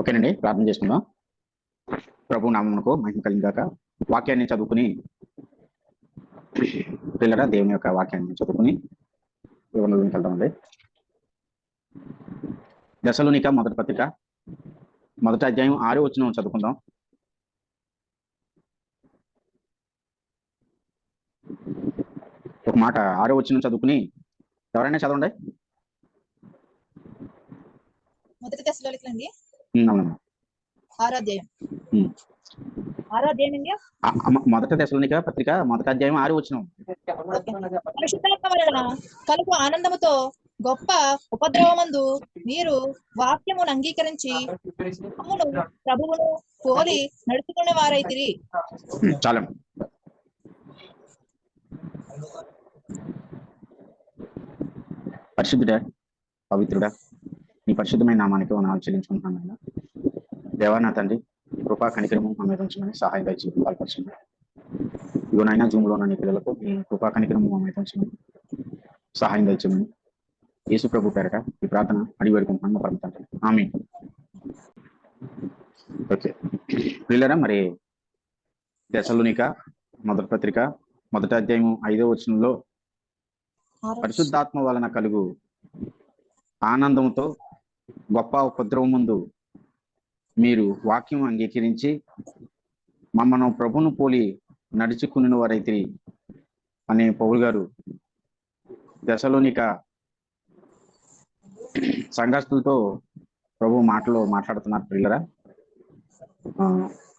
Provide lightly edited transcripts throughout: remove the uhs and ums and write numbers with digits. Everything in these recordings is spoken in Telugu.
ఓకేనండి, ప్రార్థన చేసుకుందాం. ప్రభు నామమునకు మహిమ కలిగాక వాక్యాన్ని చదువుకుని పిల్లరా దేవుని యొక్క వాక్యాన్ని చదువుకుని వివరణలోకి వెళ్దామండి. దశలోనిక మొదటి పత్రిక మొదటి అధ్యాయం 6వ వచనం చదువుకుందాం. ఒక మాట 6వ వచనం చదువుకుని ఎవరైనా చదవండి. మొదటి దశలోనికండి అవునమ్మా. 6వ అధ్యాయం 6వ అధ్యాయం అండి. మొదటి దశలోనిక పత్రిక మొదటి అధ్యాయం 6వ వచనం. పరిశుద్ధాత్మ వలన కలుగు ఆనందముతో గొప్ప ఉపద్రవమందు మీరు వాక్యమును అంగీకరించి అమ్మును ప్రభువును పోలి నడుచుకునే వారైతిరి. చాలా పరిశుద్ధుడా, పవిత్రుడా, నీ పరిశుద్ధమైన నామానికి వందనాలు చెల్లించుకుంటున్నాను. దేవా నా తండ్రి, కృపా కనికరము మా మీద ఉంచమని సహాయం దయచేసి పాల్పరచండి. ఇదిగోనైనా జూమ్లో ఉన్న నీ పిల్లలకు ఈ కృపా కనికరము మా మీద ఉంచమని సహాయం దయచేయమని యేసు ప్రభు పేరట ఈ ప్రార్థన అడిగి వేడుకుంటున్నాను పరమ తండ్రి, ఆమేన్. ఓకే పిల్లరా, మరి దశలోనిక మొదటి పత్రిక మొదటి అధ్యాయం 5వ వచనంలో పరిశుద్ధాత్మ వలన కలుగు ఆనందంతో గొప్ప ఉపద్రవం ముందు మీరు వాక్యం అంగీకరించి మమ్మల్ని ప్రభును పోలి నడుచుకుని వారైతే అనే పౌలు గారు దశలోనిక సంఘస్థులతో ప్రభు మాటలో మాట్లాడుతున్నారు. పిల్లరా,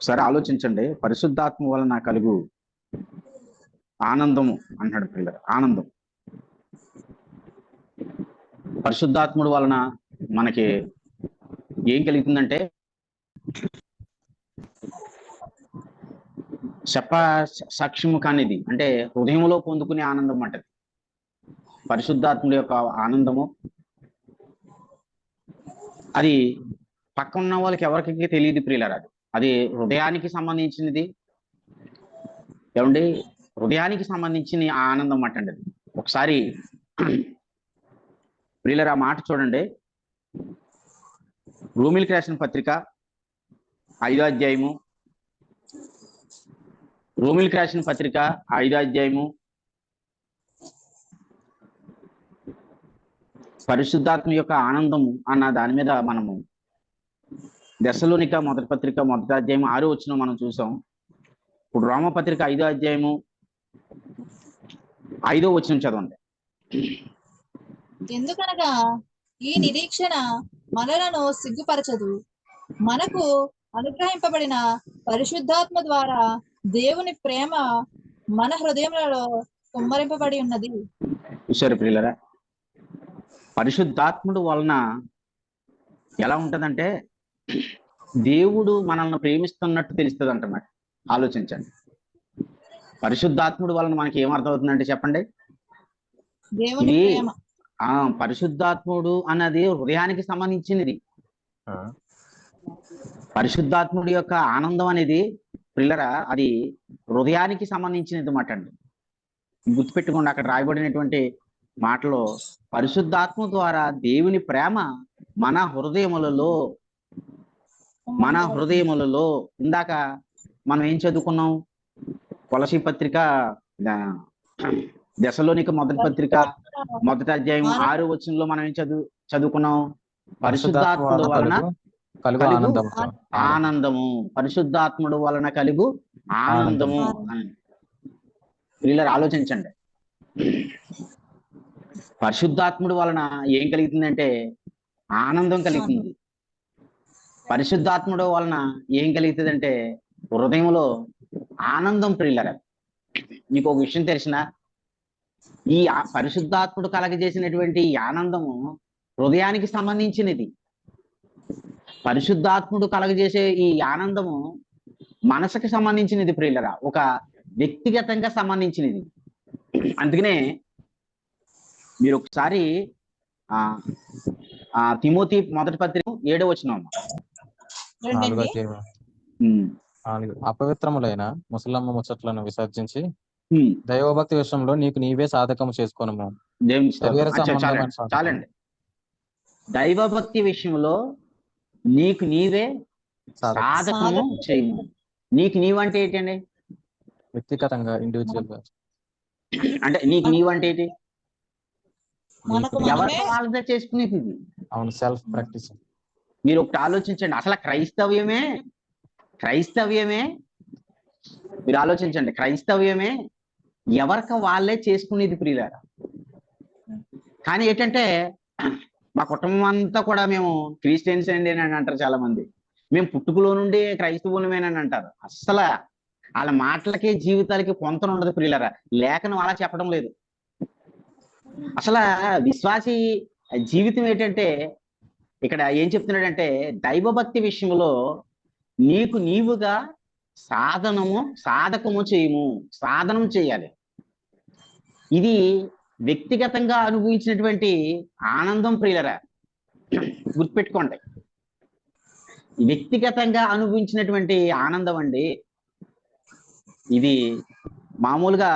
సరే ఆలోచించండి. పరిశుద్ధాత్మ వలన కలుగు ఆనందము అంటాడు పిల్లరా. ఆనందం పరిశుద్ధాత్ముడు వలన మనకి ఏం కలుగుతుందంటే సాక్ష్యము కానిది, అంటే హృదయంలో పొందుకునే ఆనందం అంటది పరిశుద్ధాత్ముడి యొక్క ఆనందము. అది పక్కన వాళ్ళకి ఎవరికి తెలియదు ప్రియులారా. అది హృదయానికి సంబంధించినది. ఏమండి, హృదయానికి సంబంధించిన ఆనందం అంటండి. అది ఒకసారి ప్రియులారా మాట చూడండి. రోమీయులకు రాసిన పత్రిక 5వ అధ్యాయము, రోమీయులకు రాసిన పత్రిక 5వ అధ్యాయము పరిశుద్ధాత్మ యొక్క ఆనందము అన్న దాని మీద మనము దశలోనిక మొదటి పత్రిక మొదటి అధ్యాయం 6వ వచనం మనం చూసాం. ఇప్పుడు రోమపత్రిక 5వ అధ్యాయము 5వ వచనం చదవండి. ఎందుకనగా ఈ నిరీక్షణ మనలను సిగ్గుపరచదు, మనకు అనుగ్రహింపబడిన పరిశుద్ధాత్మ ద్వారా దేవుని ప్రేమ మన హృదయములలో కుమ్మరింపబడి ఉన్నది. చూశారు ప్రియులరా, పరిశుద్ధాత్ముడు వలన ఎలా ఉంటదంటే దేవుడు మనల్ని ప్రేమిస్తున్నట్టు తెలుస్తుంది అంటున్నాడు. ఆలోచించండి. పరిశుద్ధాత్ముడు వలన మనకి ఏమర్థం అవుతుందంటే చెప్పండి. దేవుని ప్రేమ, పరిశుద్ధాత్ముడు అన్నది హృదయానికి సంబంధించినది. పరిశుద్ధాత్ముడి యొక్క ఆనందం అనేది పిల్లరా అది హృదయానికి సంబంధించినది మాట అండి. గుర్తుపెట్టుకోండి, అక్కడ రాయబడినటువంటి మాటలో పరిశుద్ధాత్మ ద్వారా దేవుని ప్రేమ మన హృదయములలో ఇందాక మనం ఏం చదువుకున్నాం? కొలసీ పత్రిక దశలోనిక మొదటి పత్రిక మొదటి అధ్యాయం 6వ వచనంలో మనం ఏం చదువుకున్నాం? పరిశుద్ధాత్ముడు వలన ఆనందము, పరిశుద్ధాత్ముడు వలన కలుగు ఆనందము అని. వీళ్ళని ఆలోచించండి. పరిశుద్ధాత్ముడు వలన ఏం కలుగుతుందంటే ఆనందం కలుగుతుంది. పరిశుద్ధాత్ముడు వలన ఏం కలుగుతుందంటే హృదయంలో ఆనందం. ప్రియులరా, మీకు ఒక విషయం తెలిసిన, ఈ పరిశుద్ధాత్ముడు కలగజేసినటువంటి ఈ ఆనందము హృదయానికి సంబంధించినది. పరిశుద్ధాత్ముడు కలగజేసే ఈ ఆనందము మనసుకి సంబంధించినది ప్రియులరా, ఒక వ్యక్తిగతంగా సంబంధించినది. అందుకనే మీరు ఒకసారి తిమోతి మొదటి పత్రిక 7వ వచనం. అపవిత్రములైన ముసలమ్మ ముచ్చట్లను విసర్జించి దైవభక్తి విషయంలో నీకు నీవే సాధకము చేసుకోనము. చాలండి. దైవభక్తి విషయంలో నీకు నీవే సాధకము సాధకము చేయము. నీకు నీవంటే ఏంటండి? వ్యక్తిగతంగా ఇండివిజువల్ గా అంటే నీకు నీవంటే ఏంటి? మనకు నీకు ఎవరికి మనమే వాళ్ళదే చేసుకునేది ఇది. అవును, సెల్ఫ్ ప్రాక్టీస్. మీరు ఒకటి ఆలోచించండి, అసలు క్రైస్తవ్యమే మీరు ఆలోచించండి, క్రైస్తవ్యమే ఎవరికి వాళ్ళే చేసుకునేది ప్రియులారా. కానీ ఏంటంటే మా కుటుంబం అంతా కూడా మేము క్రిస్టియన్స్ అండి అని అంటారు చాలా మంది. మేము పుట్టుకలో నుండి క్రైస్తవులమేనని అంటారు. అస్సలు వాళ్ళ మాటలకి జీవితాలకి పొంతన ఉండదు ప్రియులారా. లేఖనం అలా చెప్పడం లేదు. అసలు విశ్వాసి జీవితం ఏంటంటే ఇక్కడ ఏం చెప్తున్నాడంటే దైవభక్తి విషయంలో నీకు నీవుగా సాధకము చేయము. సాధనం చేయాలి. ఇది వ్యక్తిగతంగా అనుభవించినటువంటి ఆనందం ప్రియులరా. గుర్తుపెట్టుకోండి, వ్యక్తిగతంగా అనుభవించినటువంటి ఆనందం అండి ఇది. మామూలుగా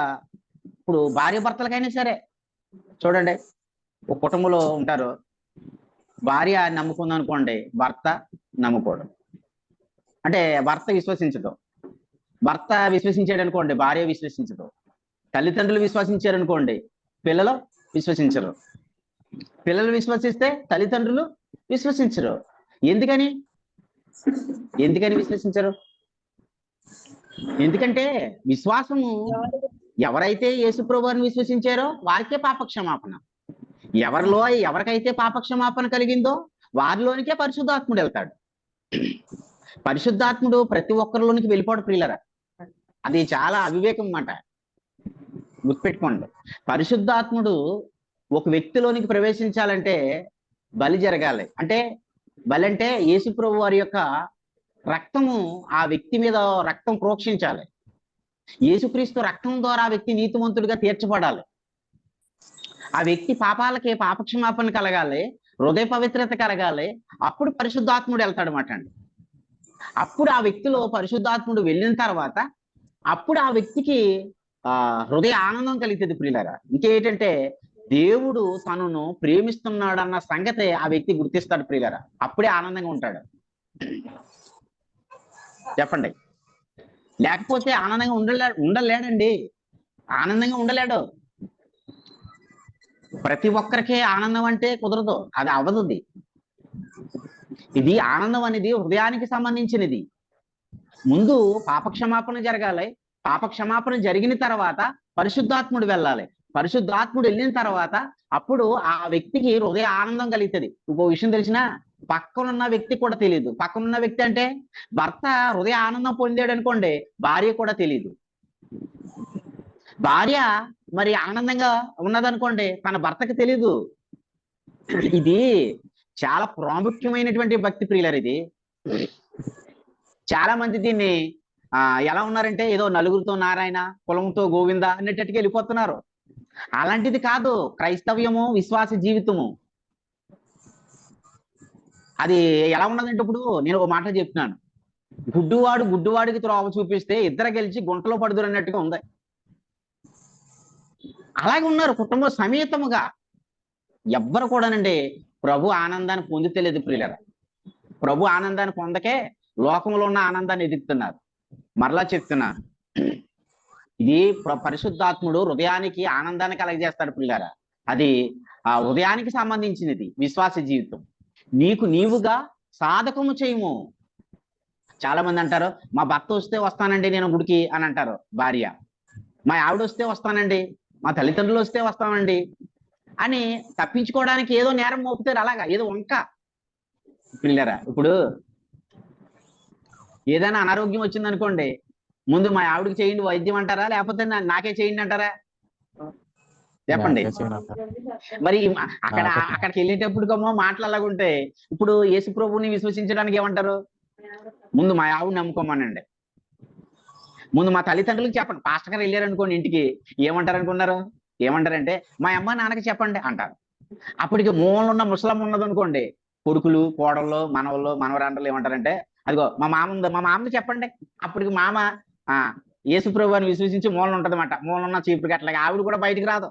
ఇప్పుడు భార్య భర్తలకైనా సరే చూడండి, ఒక కుటుంబంలో ఉంటారు, భార్య నమ్ముకుంది అనుకోండి, భర్త నమ్ముకోవడం. అంటే భర్త విశ్వసించదు, భర్త విశ్వసించాడు అనుకోండి, భార్య విశ్వసించదు. తల్లిదండ్రులు విశ్వసించారు అనుకోండి, పిల్లలు విశ్వసించరు. పిల్లలు విశ్వసిస్తే తల్లిదండ్రులు విశ్వసించరు. ఎందుకని విశ్వసించరు? ఎందుకంటే విశ్వాసము ఎవరైతే యేసుప్రభువుని విశ్వసించారో వారికే పాపక్షమాపణ. ఎవరికైతే పాపక్షమాపణ కలిగిందో వారిలోనికే పరిశుద్ధాత్ముడు వెళ్తాడు. పరిశుద్ధాత్ముడు ప్రతి ఒక్కరిలోనికి వెళ్ళిపోవడం ప్రియులరా. అది చాలా అవివేకం అన్నమాట. గుర్తుపెట్టుకోండి, పరిశుద్ధాత్ముడు ఒక వ్యక్తిలోనికి ప్రవేశించాలంటే బలి జరగాలి. అంటే బలి అంటే యేసుప్రభు వారి యొక్క రక్తము ఆ వ్యక్తి మీద రక్తం ప్రోక్షించాలి. యేసుక్రీస్తు రక్తం ద్వారా ఆ వ్యక్తి నీతిమంతుడిగా తీర్చబడాలి. ఆ వ్యక్తి పాపాలకి పాపక్షమాపణ కలగాలి, హృదయ పవిత్రత కలగాలి. అప్పుడు పరిశుద్ధాత్ముడు వెళ్తాడనమాట అండి. అప్పుడు ఆ వ్యక్తిలో పరిశుద్ధాత్ముడు వెళ్ళిన తర్వాత అప్పుడు ఆ వ్యక్తికి హృదయ ఆనందం కలుగుతుంది ప్రియులారా. ఇంకేంటంటే దేవుడు తనను ప్రేమిస్తున్నాడన్న సంగతి ఆ వ్యక్తి గుర్తిస్తాడు ప్రియులారా. అప్పుడే ఆనందంగా ఉంటాడు. చెప్పండి, లేకపోతే ఆనందంగా ఉండలేడండి. ఆనందంగా ఉండలేడు. ప్రతి ఒక్కరికే ఆనందం అంటే కుదరదు, అది అవ్వదు. ఇది ఆనందం అనేది హృదయానికి సంబంధించినది. ముందు పాపక్షమాపణ జరగాలి. పాపక్షమాపణ జరిగిన తర్వాత పరిశుద్ధాత్ముడు వెళ్ళాలి. పరిశుద్ధాత్ముడు వెళ్ళిన తర్వాత అప్పుడు ఆ వ్యక్తికి హృదయ ఆనందం కలుగుతుంది. ఇంకో విషయం తెలిసిన పక్కనున్న వ్యక్తి కూడా తెలియదు. పక్కనున్న వ్యక్తి అంటే భర్త హృదయ ఆనందం పొందాడు అనుకోండి, భార్య కూడా తెలియదు. భార్య మరి ఆనందంగా ఉన్నదనుకోండి, తన భర్తకి తెలీదు. ఇది చాలా ప్రాముఖ్యమైనటువంటి భక్తి ప్రియులర్. ఇది చాలా మంది దీన్ని ఎలా ఉన్నారంటే ఏదో నలుగురితో నారాయణ, కులంతో గోవింద అన్నట్టుగా వెళ్ళిపోతున్నారు. అలాంటిది కాదు క్రైస్తవ్యము, విశ్వాస జీవితము. అది ఎలా ఉన్నదంటే ఇప్పుడు నేను ఒక మాట చెప్తున్నాను, గుడ్డువాడికి త్రోవ చూపిస్తే ఇద్దరు గెలిచి గుంటలో పడుదురు అన్నట్టుగా ఉంది. అలాగే ఉన్నారు కుటుంబ సమేతముగా. ఎవ్వరు కూడానండి ప్రభు ఆనందాన్ని పొందుతలేదు ప్రియులరా. ప్రభు ఆనందాన్ని పొందకే లోకంలో ఉన్న ఆనందాన్ని ఎదుగుతున్నారు. మరలా చెప్తున్నారు, ఇది పరిశుద్ధాత్ముడు హృదయానికి ఆనందాన్ని కలగజేస్తాడు ప్రియులారా. అది ఆ హృదయానికి సంబంధించినది విశ్వాస జీవితం. నీకు నీవుగా సాధకము చేయము. చాలా మంది అంటారు, మా భర్త వస్తే వస్తానండి నేను గుడికి అని అంటారు భార్య. మా ఆవిడ వస్తే వస్తానండి, మా తల్లిదండ్రులు వస్తే వస్తామండి అని తప్పించుకోవడానికి ఏదో నేరం మోపుతారు. అలాగా ఏదో వంక పిల్లరా. ఇప్పుడు ఏదైనా అనారోగ్యం వచ్చింది అనుకోండి, ముందు మా ఆవిడకి చేయండి వైద్యం అంటారా, లేకపోతే నాకే చేయండి అంటారా? చెప్పండి. మరి అక్కడికి వెళ్ళేటప్పుడు మాటలు అలాగుంటే ఇప్పుడు యేసు ప్రభువుని విశ్వసించడానికి ఏమంటారు? ముందు మా ఆవిడ నమ్ముకోమనండి, ముందు మా తల్లిదండ్రులకు చెప్పండి. పాస్టర్ గారు వెళ్ళారు అనుకోండి ఇంటికి, ఏమంటారు అనుకున్నారు? ఏమంటారంటే మా అమ్మ నాన్నకి చెప్పండి అంటారు. అప్పటికి మూలలో ఉన్న ముసలమ్మ ఉన్నది అనుకోండి, కొడుకులు, కోడళ్ళు, మనవళ్ళు, మనవరాండ్రలు ఏమంటారంటే అదిగో మా మామకి చెప్పండి. అప్పటికి మామ యేసు ప్రభువుని విశ్వసించి మూలన ఉంటది అన్నమాట. మూలన ఉన్న చీపురికి అట్లాగే ఆవిడ కూడా బయటికి రాదు.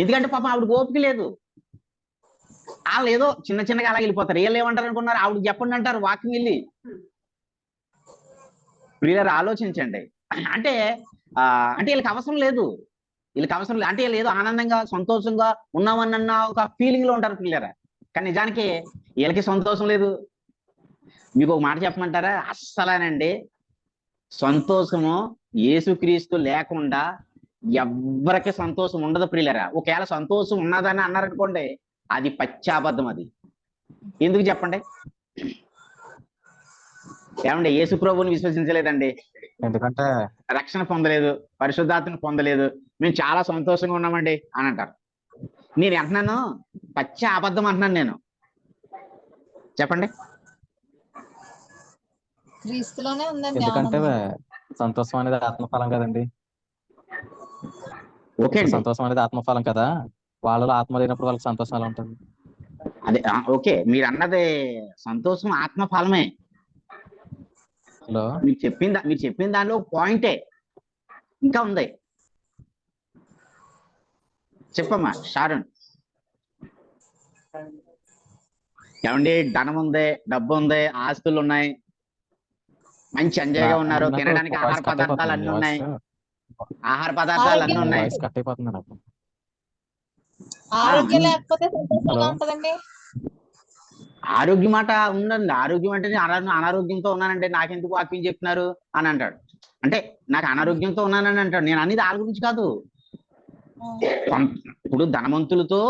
ఎందుకంటే పాపం ఆవిడకి ఓపిక లేదు. వాళ్ళు ఏదో చిన్న చిన్నగా అలా వెళ్ళిపోతారు. వీళ్ళు ఏమంటారు అనుకున్నారు, ఆవిడ చెప్పండి అంటారు వాకింగ్ వెళ్ళి. ప్రియులారా ఆలోచించండి. అంటే అంటే వీళ్ళకి అవసరం లేదు, అంటే వీళ్ళు ఏదో ఆనందంగా సంతోషంగా ఉన్నామన్న ఒక ఫీలింగ్ లో ఉంటారు ప్రియులారా. కానీ నిజానికి వీళ్ళకి సంతోషం లేదు. మీకు ఒక మాట చెప్పమంటారా, అస్సలేనండి సంతోషము యేసుక్రీస్తు లేకుండా ఎవ్వరికి సంతోషం ఉండదు ప్రియులారా. ఒకవేళ సంతోషం ఉన్నదని అన్నారనుకోండి, అది పచ్చాబద్ధం. అది ఎందుకు చెప్పండి? ఏమండి, యేసు ప్రభువుని విశ్వసించలేదండి, ఎందుకంటే రక్షణ పొందలేదు, పరిశుద్ధాత్మను పొందలేదు, మేము చాలా సంతోషంగా ఉన్నామండి అని అంటారు. నేను అంటున్నాను, పచ్చి అబద్ధం అంటున్నాను నేను. చెప్పండి. క్రీస్తులోనే ఉందండి ఎందుకంటే ఆనందం. సంతోషం అనేది ఆత్మఫలం కదండి. ఓకే అండి, సంతోషం అనేది ఆత్మఫలం కదా, వాళ్ళలో ఆత్మ లేనప్పుడు వాళ్ళకి సంతోషం ఎలా ఉంటుంది? అదే ఓకే, మీరు అన్నది సంతోషం ఆత్మఫలమే. హలో, మీరు చెప్పిన దానిలో ఒక పాయింటే ఇంకా ఉంది. చెప్పమ్మా షారున్. ఏమండి, ధనం ఉంది, డబ్బు ఉంది, ఆస్తులు ఉన్నాయి, మంచి ఎంజాయ్ గా ఉన్నారు, నాకు తినడానికి ఆహార వాయిస్ కట్ పదార్థాలు అయిపోతుంది. అన్ని ఉన్నాయి, ఆహార పదార్థాలు అన్ని ఉన్నాయి. వాయిస్ కట్ అయిపోతుంది నాకు. ఆరోగ్యం లేకపోతే సంతోషం ఎలా హలో. ఉంటదండి? ఆరోగ్యం మాట ఉండండి. ఆరోగ్యం అంటే అనారోగ్యంతో ఉన్నానంటే నాకెందుకు వాక్యం చెప్తున్నారు అని అంటాడు. అంటే నాకు అనారోగ్యంతో ఉన్నానని అంటాడు. నేను అనేది వాళ్ళ గురించి కాదు. ఇప్పుడు ధనవంతులతో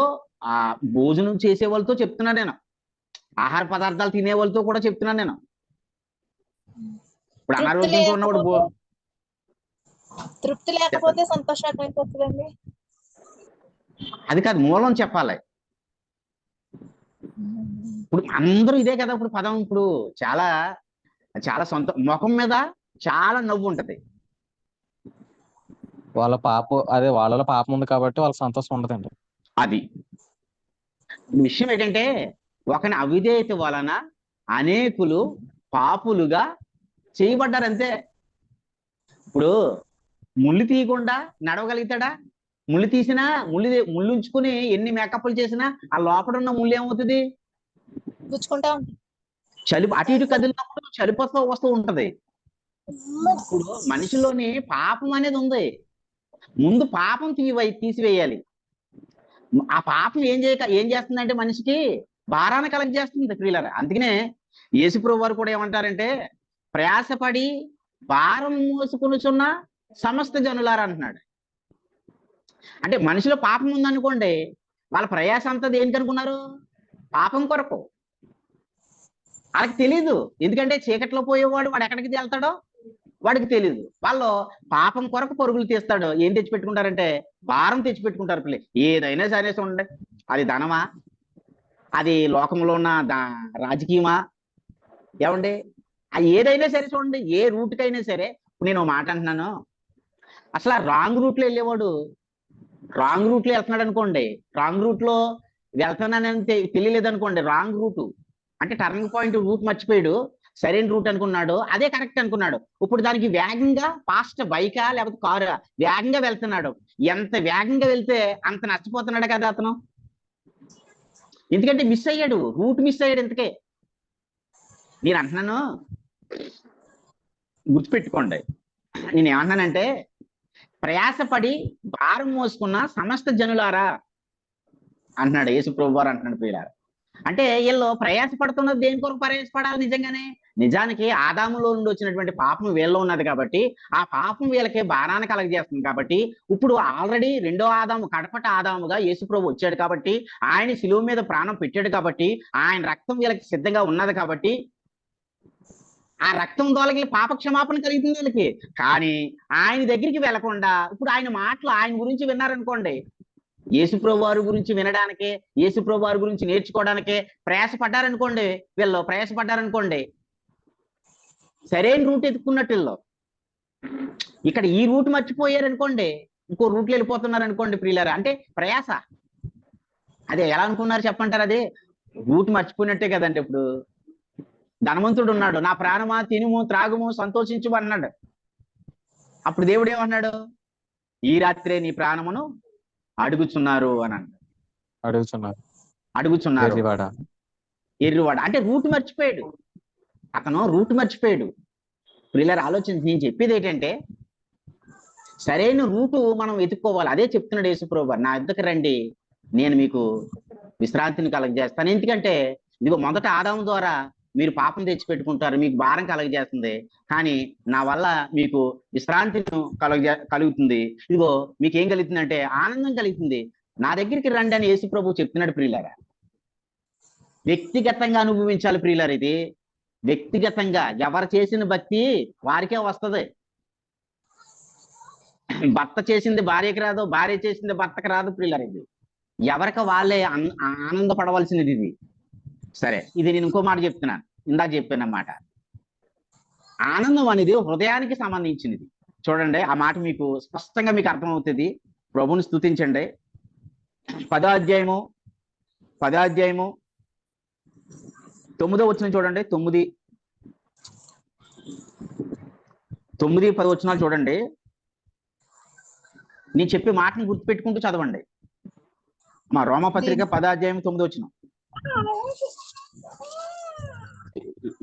భోజనం చేసే వాళ్ళతో చెప్తున్నాను నేను, ఆహార పదార్థాలు తినే వాళ్ళతో కూడా చెప్తున్నాను నేను. ఇప్పుడు అనారోగ్యంతో ఉన్నప్పుడు తృప్తి లేకపోతే సంతోషం ఎక్కడికి వస్తుందండి? అది కాదు, మూలం చెప్పాలి. ఇప్పుడు అందరూ ఇదే కదా ఇప్పుడు పదం. ఇప్పుడు చాలా చాలా ముఖం మీద చాలా నవ్వు ఉంటది. వాళ్ళలో పాపం ఉంది కాబట్టి వాళ్ళకి సంతోషం ఉండదండి. అది విషయం ఏంటంటే, ఒకని అవిధేయత వలన అనేకులు పాపులుగా చేయబడ్డారంతే. ఇప్పుడు ముళ్ళు తీయకుండా నడవగలుగుతాడా? ముళ్ళు తీసినా ముళ్ళు ఉంచుకుని ఎన్ని మేకప్లు చేసినా ఆ లోపల ఉన్న ముళ్ళు ఏమవుతుంది? అటు ఇటు కదిలినప్పుడు చలిపోతూ వస్తూ ఉంటది. ఇప్పుడు మనిషిలోని పాపం అనేది ఉంది. ముందు పాపం తీసివేయాలి. ఆ పాపం ఏం చేస్తుందంటే మనిషికి భారాన్ని కలగజేస్తుంది ప్రియులారా. అందుకనే యేసుప్రభువు వారు కూడా ఏమంటారంటే, ప్రయాసపడి భారం మోసుకొనుచున్న సమస్త జనులారా అంటున్నాడు. అంటే మనిషిలో పాపం ఉందనుకోండి, వాళ్ళ ప్రయాస అంతా దేనికి అనుకున్నారు? పాపం కొరకు. వాళ్ళకి తెలీదు. ఎందుకంటే చీకట్లో పోయేవాడు వాడు ఎక్కడికి వెళ్తాడో వాడికి తెలీదు. వాళ్ళు పాపం కొరకు పరుగులు తీస్తాడు. ఏం తెచ్చిపెట్టుకుంటారంటే భారం తెచ్చిపెట్టుకుంటారు పిల్లలు. ఏదైనా సరే చూడండి, అది ధనమా, అది లోకంలో ఉన్న రాజకీయమా, ఏమండి, అది ఏదైనా సరే చూడండి, ఏ రూట్కైనా సరే. నేను మాట అంటున్నాను, అసలు ఆ రాంగ్ రూట్లో వెళ్ళేవాడు రాంగ్ రూట్లో వెళ్తున్నాడు అనుకోండి, రాంగ్ రూట్ లో వెళ్తున్నానని తెలియలేదు అనుకోండి, రాంగ్ రూట్ అంటే టర్నింగ్ పాయింట్ రూట్ మర్చిపోయాడు, సరైన రూట్ అనుకున్నాడు, అదే కరెక్ట్ అనుకున్నాడు. ఇప్పుడు దానికి వేగంగా ఫాస్ట్ బైకా లేకపోతే కారా వేగంగా వెళ్తున్నాడు. ఎంత వేగంగా వెళ్తే అంత నష్టపోతున్నాడు కదా అతను. ఎందుకంటే మిస్ అయ్యాడు, రూట్ మిస్ అయ్యాడు. ఇంతకే నేను అంటున్నాను, గుర్తుపెట్టుకోండి. నేను ఏమన్నానంటే, ప్రయాసపడి భారం మోసుకున్న సమస్త జనులారా అంటున్నాడు యేసుప్రభువు వారు అంటున్నాడు ప్రియులారా. అంటే వీళ్ళు ప్రయాసపడుతున్నది దేని కొరకు ప్రయాసపడాలి? నిజానికి ఆదాములో నుండి వచ్చినటువంటి పాపం వీళ్ళలో ఉన్నది కాబట్టి, ఆ పాపం వీళ్ళకి భారాన్ని కలగజేస్తుంది కాబట్టి, ఇప్పుడు ఆల్రెడీ రెండో ఆదాము, కడపట ఆదాముగా యేసుప్రభు వచ్చాడు కాబట్టి, ఆయన శిలువ మీద ప్రాణం పెట్టాడు కాబట్టి, ఆయన రక్తం వీళ్ళకి సిద్ధంగా ఉన్నది కాబట్టి, ఆ రక్తం దోలకి పాప క్షమాపణ కలుగుతుంది వీళ్ళకి. కానీ ఆయన దగ్గరికి వెళ్లకుండా ఇప్పుడు ఆయన మాటలు ఆయన గురించి విన్నారనుకోండి, యేసుప్రభు వారి గురించి వినడానికే, యేసుప్రభు వారి గురించి నేర్చుకోవడానికే ప్రయాసపడ్డారనుకోండి, సరైన రూట్ ఎత్తుకున్నట్టు వీళ్ళు. ఇక్కడ ఈ రూట్ మర్చిపోయారనుకోండి, ఇంకో రూట్లో వెళ్ళిపోతున్నారు అనుకోండి ప్రియులారా. అంటే ప్రయాస అదే ఎలా అనుకున్నారు చెప్పంటారు? అదే రూట్ మర్చిపోయినట్టే కదండి. ఇప్పుడు ధనవంతుడు ఉన్నాడు, నా ప్రాణమా తినుము త్రాగుము సంతోషించు అన్నాడు. అప్పుడు దేవుడు ఏమన్నాడు? ఈ రాత్రే నీ ప్రాణమును అడుగుచున్నారు అని అన్నాడు. అడుగుచున్నారు. ఎర్రివాడ. ఎర్రివాడ అంటే రూట్ మర్చిపోయాడు, అతను రూట్ మర్చిపోయాడు. ప్రియులారా ఆలోచించి నేను చెప్పేది ఏంటంటే సరైన రూటు మనం వెతుక్కోవాలి. అదే చెప్తున్నాడు యేసుప్రభు, నా యొద్దకు రండి నేను మీకు విశ్రాంతిని కలగజేస్తాను. ఎందుకంటే ఇదిగో మొదట ఆదాము ద్వారా మీరు పాపం తెచ్చిపెట్టుకుంటారు, మీకు భారం కలగజేస్తుంది, కానీ నా వల్ల మీకు విశ్రాంతిని కలుగుతుంది. ఇదిగో మీకు ఏం కలుగుతుందంటే ఆనందం కలుగుతుంది. నా దగ్గరికి రండి అని యేసుప్రభు చెప్తున్నాడు. ప్రియులారా వ్యక్తిగతంగా అనుభవించాలి ప్రియులారా. ఇది వ్యక్తిగతంగా ఎవరు చేసిన భక్తి వారికే వస్తుంది. భర్త చేసింది భార్యకి రాదు, భార్య చేసింది భర్తకు రాదు ప్రియులారా. ఇది ఎవరికి వాళ్ళే ఆనందపడవలసినది ఇది. సరే, ఇది నేను ఇంకో మాట చెప్తున్నాను, ఇందాక చెప్పానమాట. ఆనందం అనేది హృదయానికి సంబంధించినది. చూడండి, ఆ మాట మీకు స్పష్టంగా మీకు అర్థమవుతుంది. ప్రభుని స్తుతించండి. 10వ అధ్యాయము 9వ వచనం చూడండి. 9, 10 వచనాలు చూడండి. నేను చెప్పే మాటను గుర్తుపెట్టుకుంటూ చదవండి. మా రోమపత్రిక 10వ అధ్యాయం 9వ వచనం.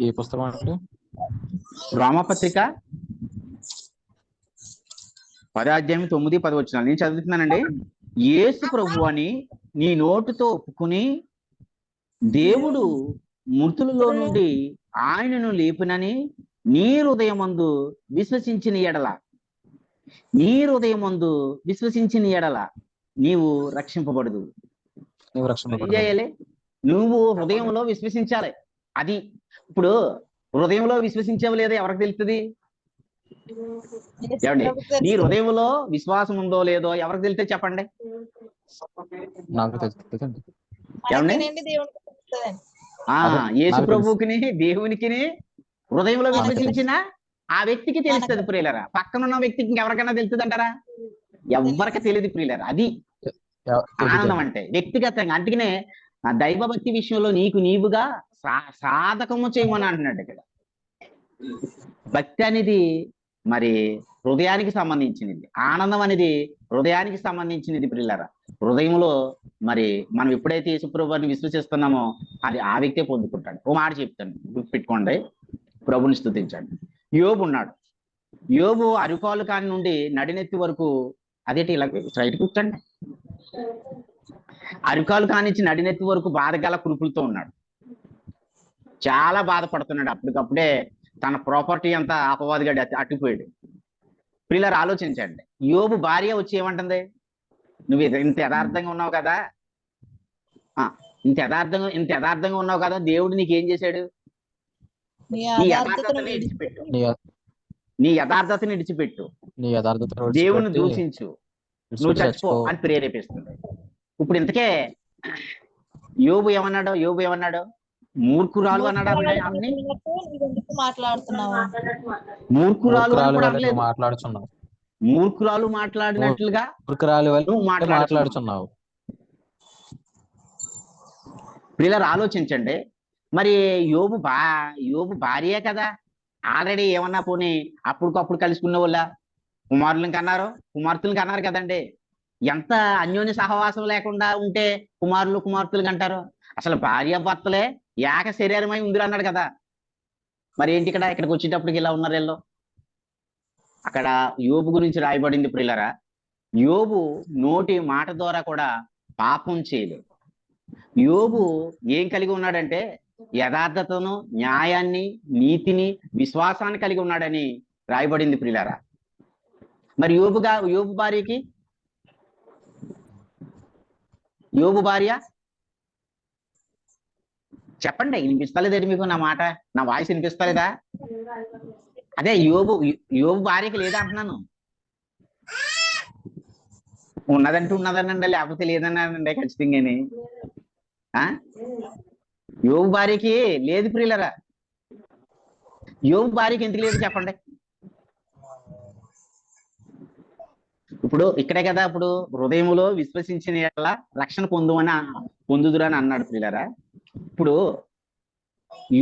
ఈ పుస్తకం అంటే రోమపత్రిక 10వ అధ్యాయం 9, 10 వచనాలు నేను చదువుతున్నానండి. యేసు ప్రభు అని నీ నోటితో ఒప్పుకుని దేవుడు మృతులలో నుండి ఆయనను లేపునని నీ హృదయమందు విశ్వసించిన ఎడల నీవు రక్షింపబడదు. ఏం చేయాలి? నువ్వు హృదయంలో విశ్వసించాలి. అది ఇప్పుడు హృదయంలో విశ్వసించావు లేదా ఎవరికి తెలుస్తుంది? ఏమండి, నీ హృదయంలో విశ్వాసం ఉందో లేదో ఎవరికి తెలితే చెప్పండి. నాకు తెలుస్తుంది. యేసు ప్రభువుకిని దేవునికి హృదయంలో విశ్వసించిన ఆ వ్యక్తికి తెలుస్తుంది ప్రియులరా. పక్కనున్న వ్యక్తికి ఇంకెవరికైనా తెలుస్తుంది అంటారా? ఎవరికి తెలియదు ప్రియులరా. అది ఆనందం అంటే వ్యక్తిగతంగా. అందుకనే దైవభక్తి విషయంలో నీకు నీవుగా సాధకము చేయమని అంటున్నాడు ఇక్కడ. భక్తి అనేది మరి హృదయానికి సంబంధించినది, ఆనందం అనేది హృదయానికి సంబంధించినది ప్రియులరా. హృదయంలో మరి మనం ఎప్పుడైతే యేసుప్రభువుని విశ్వసిస్తున్నామో అది ఆ వ్యక్తే పొందుకుంటాడు. ఓ మాట చెప్తాను, గుర్తుపెట్టుకోండి, ప్రభుని స్తుతించండి. యోబు ఉన్నాడు. యోబు అరికాలు కాని నుండి నడినెత్తి వరకు, అదేంటి ఇలా స్ట్రైట్ కూర్చోండి, అరికాలు కానించి నడినెత్తి వరకు బాధగల కురుపులతో ఉన్నాడు. చాలా బాధపడుతున్నాడు. అప్పటికప్పుడే తన ప్రాపర్టీ అంతా అపవాదిగా అట్టుపోయాడు. ప్రియులారా ఆలోచించండి. యోబు భార్య వచ్చి ఏమంటుంది? నువ్వు ఇంత యథార్థంగా ఉన్నావు కదా, ఇంత యథార్థంగా ఉన్నావు కదా, దేవుడు నీకేం చేశాడు? నీ యథార్థతని విడిచిపెట్టు, దేవుని దూషించు, నువ్వు చచ్చిపో అని ప్రేరేపిస్తుంది. ఇప్పుడు ఇంతకే యోబు ఏమన్నాడు? మూర్ఖురాలు అన్నాడు. మూర్ఖురాలు మాట్లాడినట్లుగా నువ్వు మాట్లాడుతున్నావు. ప్రియులారా ఆలోచించండి. మరి యోబు భార్యే కదా, ఆల్రెడీ ఏమన్నా పోనీ అప్పటికప్పుడు కలుసుకునే వాళ్ళ కుమార్తెలకు అన్నారు కదండి. ఎంత అన్యోన్య సహవాసం లేకుండా ఉంటే కుమార్తెలకు అంటారు. అసలు భార్య భర్తలే ఏక శరీరమై ఉందిరు అన్నాడు కదా. మరి ఏంటి ఇక్కడికి వచ్చేటప్పటికి ఇలా ఉన్నారు వీళ్ళు? అక్కడ యోబు గురించి రాయబడింది ప్రియులారా. యోబు నోటి మాట ద్వారా కూడా పాపం చేయలేదు. యోబు ఏం కలిగి ఉన్నాడంటే యథార్థతను, న్యాయాన్ని, నీతిని, విశ్వాసాన్ని కలిగి ఉన్నాడని రాయబడింది ప్రియులారా. మరి యోబు భార్య చెప్పండి, వినిపిస్తలేదేంటి మీకు నా మాట? నా వాయిస్ వినిపిస్తలేదా? అదే యోబు భార్యకి లేదా అంటున్నాను. ఉన్నదంటే ఉన్నదనండి, లేకపోతే లేదన్నానండి ఖచ్చితంగాని. యోబు భార్యకి లేదు ప్రియులరా. యోబు భార్యకి ఎందుకు లేదు చెప్పండి? ఇప్పుడు ఇక్కడే కదా ఇప్పుడు హృదయములో విశ్వసించిన ఎడల రక్షణ పొందుదురు అని అన్నాడు ప్రియులరా. ఇప్పుడు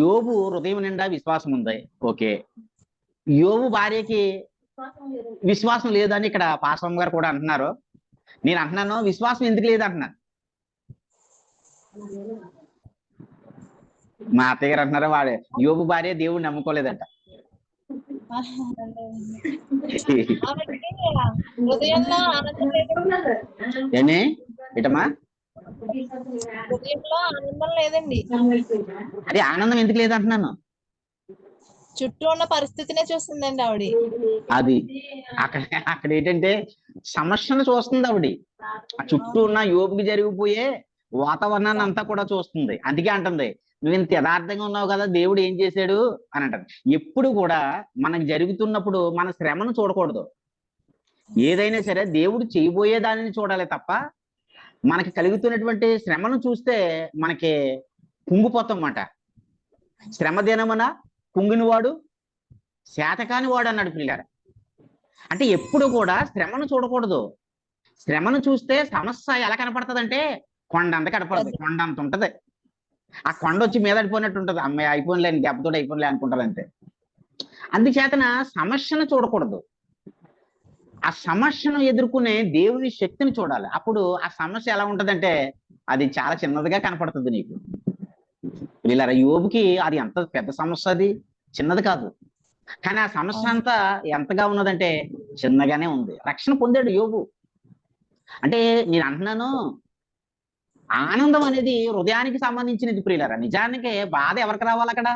యోబు హృదయం నిండా విశ్వాసం ఉంది, ఓకే. యోబు భార్యకి విశ్వాసం లేదని ఇక్కడ పాస్వామి గారు కూడా అంటున్నారు. నేను అంటున్నాను విశ్వాసం ఎందుకు లేదు అంటున్నాను. మా అత్తయ్య గారు అంటున్నారా వాడే యోబు భార్య దేవుడు నమ్ముకోలేదంట. ఆమెకి హృదయంలో ఆనందం లేదండి. ఏంటి ఇటమ్మా? హృదయంలో ఆనందం లేదండి. అది ఆనందం ఎందుకు లేదంటున్నాను. చుట్టూ ఉన్న పరిస్థితినే చూస్తుందండి ఆవిడ. అది అక్కడ అక్కడ ఏంటంటే సమస్యను చూస్తుంది ఆవిడ. ఆ చుట్టూ ఉన్న యోబుకి జరిగిపోయే వాతావరణాన్ని అంతా కూడా చూస్తుంది. అందుకే అంటుంది నువ్వు ఇంత యథార్థంగా ఉన్నావు కదా, దేవుడు ఏం చేశాడు అని అంటారు. ఎప్పుడు కూడా మనకు జరుగుతున్నప్పుడు మన శ్రమను చూడకూడదు. ఏదైనా సరే దేవుడు చేయబోయే దానిని చూడాలి తప్ప మనకి కలుగుతున్నటువంటి శ్రమను చూస్తే మనకి కుంగిపోతాం అన్నమాట. శ్రమ దినమున కుంగినవాడు శాతకాని వాడు అన్నాడు పిల్లారా. అంటే ఎప్పుడు కూడా శ్రమను చూడకూడదు. శ్రమను చూస్తే సమస్య ఎలా కనపడుతుందంటే కొండ అంత కనపడుతుంది, కొండ అంత ఉంటది. ఆ కొండ వచ్చి మీద పడిపోయినట్టు ఉంటుంది. అమ్మాయి అయిపోయినలే, దెబ్బతోటి అయిపోయినలే అనుకుంటారు అంతే. అందుచేతన సమస్యను చూడకూడదు. ఆ సమస్యను ఎదుర్కొనే దేవుని శక్తిని చూడాలి. అప్పుడు ఆ సమస్య ఎలా ఉంటదంటే అది చాలా చిన్నదిగా కనపడుతుంది నీకు. వీళ్ళ యోబుకి అది ఎంత పెద్ద సమస్య, అది చిన్నది కాదు. కానీ ఆ సమస్య అంతా ఎంతగా ఉన్నదంటే చిన్నగానే ఉంది. రక్షణ పొందాడు యోబు. అంటే నేను అంటున్నాను, ఆనందం అనేది హృదయానికి సంబంధించినది ప్రియులారా. నిజానికి బాధ ఎవరికి రావాలి? అక్కడ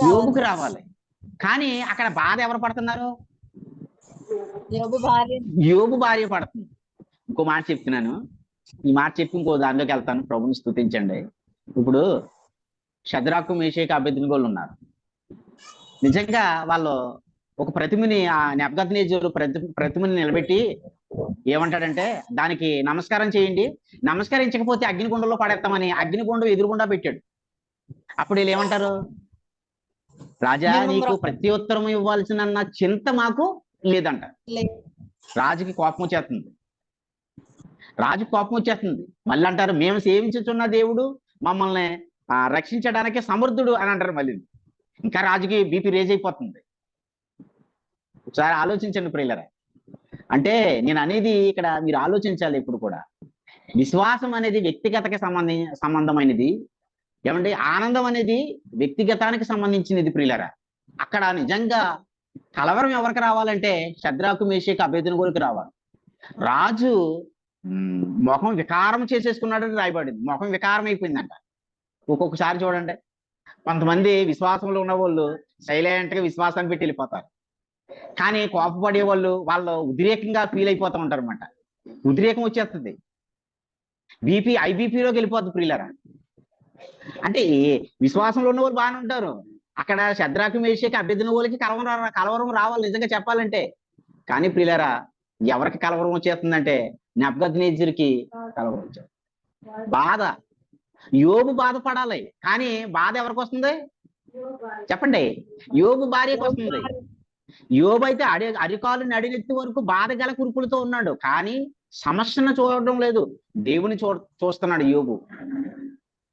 యోబుకి రావాలి. కానీ అక్కడ బాధ ఎవరు పడుతున్నారు? యోబు భార్య పడుతుంది. ఇంకో మాట చెప్తున్నాను, ఈ మాట చెప్పి ఇంకో దానిలోకి వెళ్తాను. ప్రభుని స్తుతించండి. ఇప్పుడు షద్రాకు మేషేకు అబేద్నెగోలు ఉన్నారు. నిజంగా వాళ్ళు ఒక ప్రతిమని, ఆ నెబుకద్నెజరు ప్రతిమని నిలబెట్టి ఏమంటాడంటే దానికి నమస్కారం చేయండి, నమస్కరించకపోతే అగ్నిగుండంలో పడేస్తామని అగ్నిగుండం ఎదురుగుండా పెట్టాడు. అప్పుడు వీళ్ళు ఏమంటారు? రాజా, నీకు ప్రత్యుత్తరం ఇవ్వాల్సిన చింత మాకు లేదంట. రాజుకి కోపం వచ్చేస్తుంది. మళ్ళీ అంటారు మేము సేవించుచున్న దేవుడు మమ్మల్ని రక్షించడానికి సమర్థుడు అని అంటారు. మళ్ళీ ఇంకా రాజుకి బీపీ రేజ్ అయిపోతుంది. ఒకసారి ఆలోచించండి ప్రియులరా. అంటే నేను అనేది ఇక్కడ మీరు ఆలోచించాలి. ఇప్పుడు కూడా విశ్వాసం అనేది వ్యక్తిగతకి సంబంధమైనది. ఏమంటే ఆనందం అనేది వ్యక్తిగతానికి సంబంధించినది ప్రియులరా. అక్కడ నిజంగా కలవరం ఎవరికి రావాలంటే షద్రాకు మేషేకు అబేద్నెగోలకు రావాలి. రాజు ముఖం వికారం చేసేసుకున్నాడని రాయబడింది. ముఖం వికారం అయిపోయిందంట. ఒక్కొక్కసారి చూడండి, కొంతమంది విశ్వాసంలో ఉన్న వాళ్ళు సైలెంట్ గా విశ్వాసాన్ని పెట్టి వెళ్ళిపోతారు. కానీ కోపపడే వాళ్ళు ఉద్రేకంగా ఫీల్ అయిపోతూ ఉంటారు అనమాట. ఉద్రేకం వచ్చేస్తుంది, బీపీ ఐబీపీలోకి వెళ్ళిపోతుంది ప్రియులరా. అంటే విశ్వాసంలో ఉన్న వాళ్ళు బాగానే ఉంటారు. అక్కడ షద్రాకు మేషేకు అబేద్నెగోలకి కలవరం రావాలి నిజంగా చెప్పాలంటే. కానీ ప్రియులరా, ఎవరికి కలవరం వచ్చేస్తుందంటే నెబుకద్నెజరుకి కలవరం వచ్చేస్తుంది. బాధ, యోబు బాధపడాలి. కానీ బాధ ఎవరికి వస్తుంది చెప్పండి? యోబు భార్యకు వస్తుంది. యోబు అయితే అరికాలు నడినెత్తి వరకు బాధ గల కురుపులతో ఉన్నాడు. కానీ సమస్యను చూడడం లేదు, దేవుని చూస్తున్నాడు యోబు.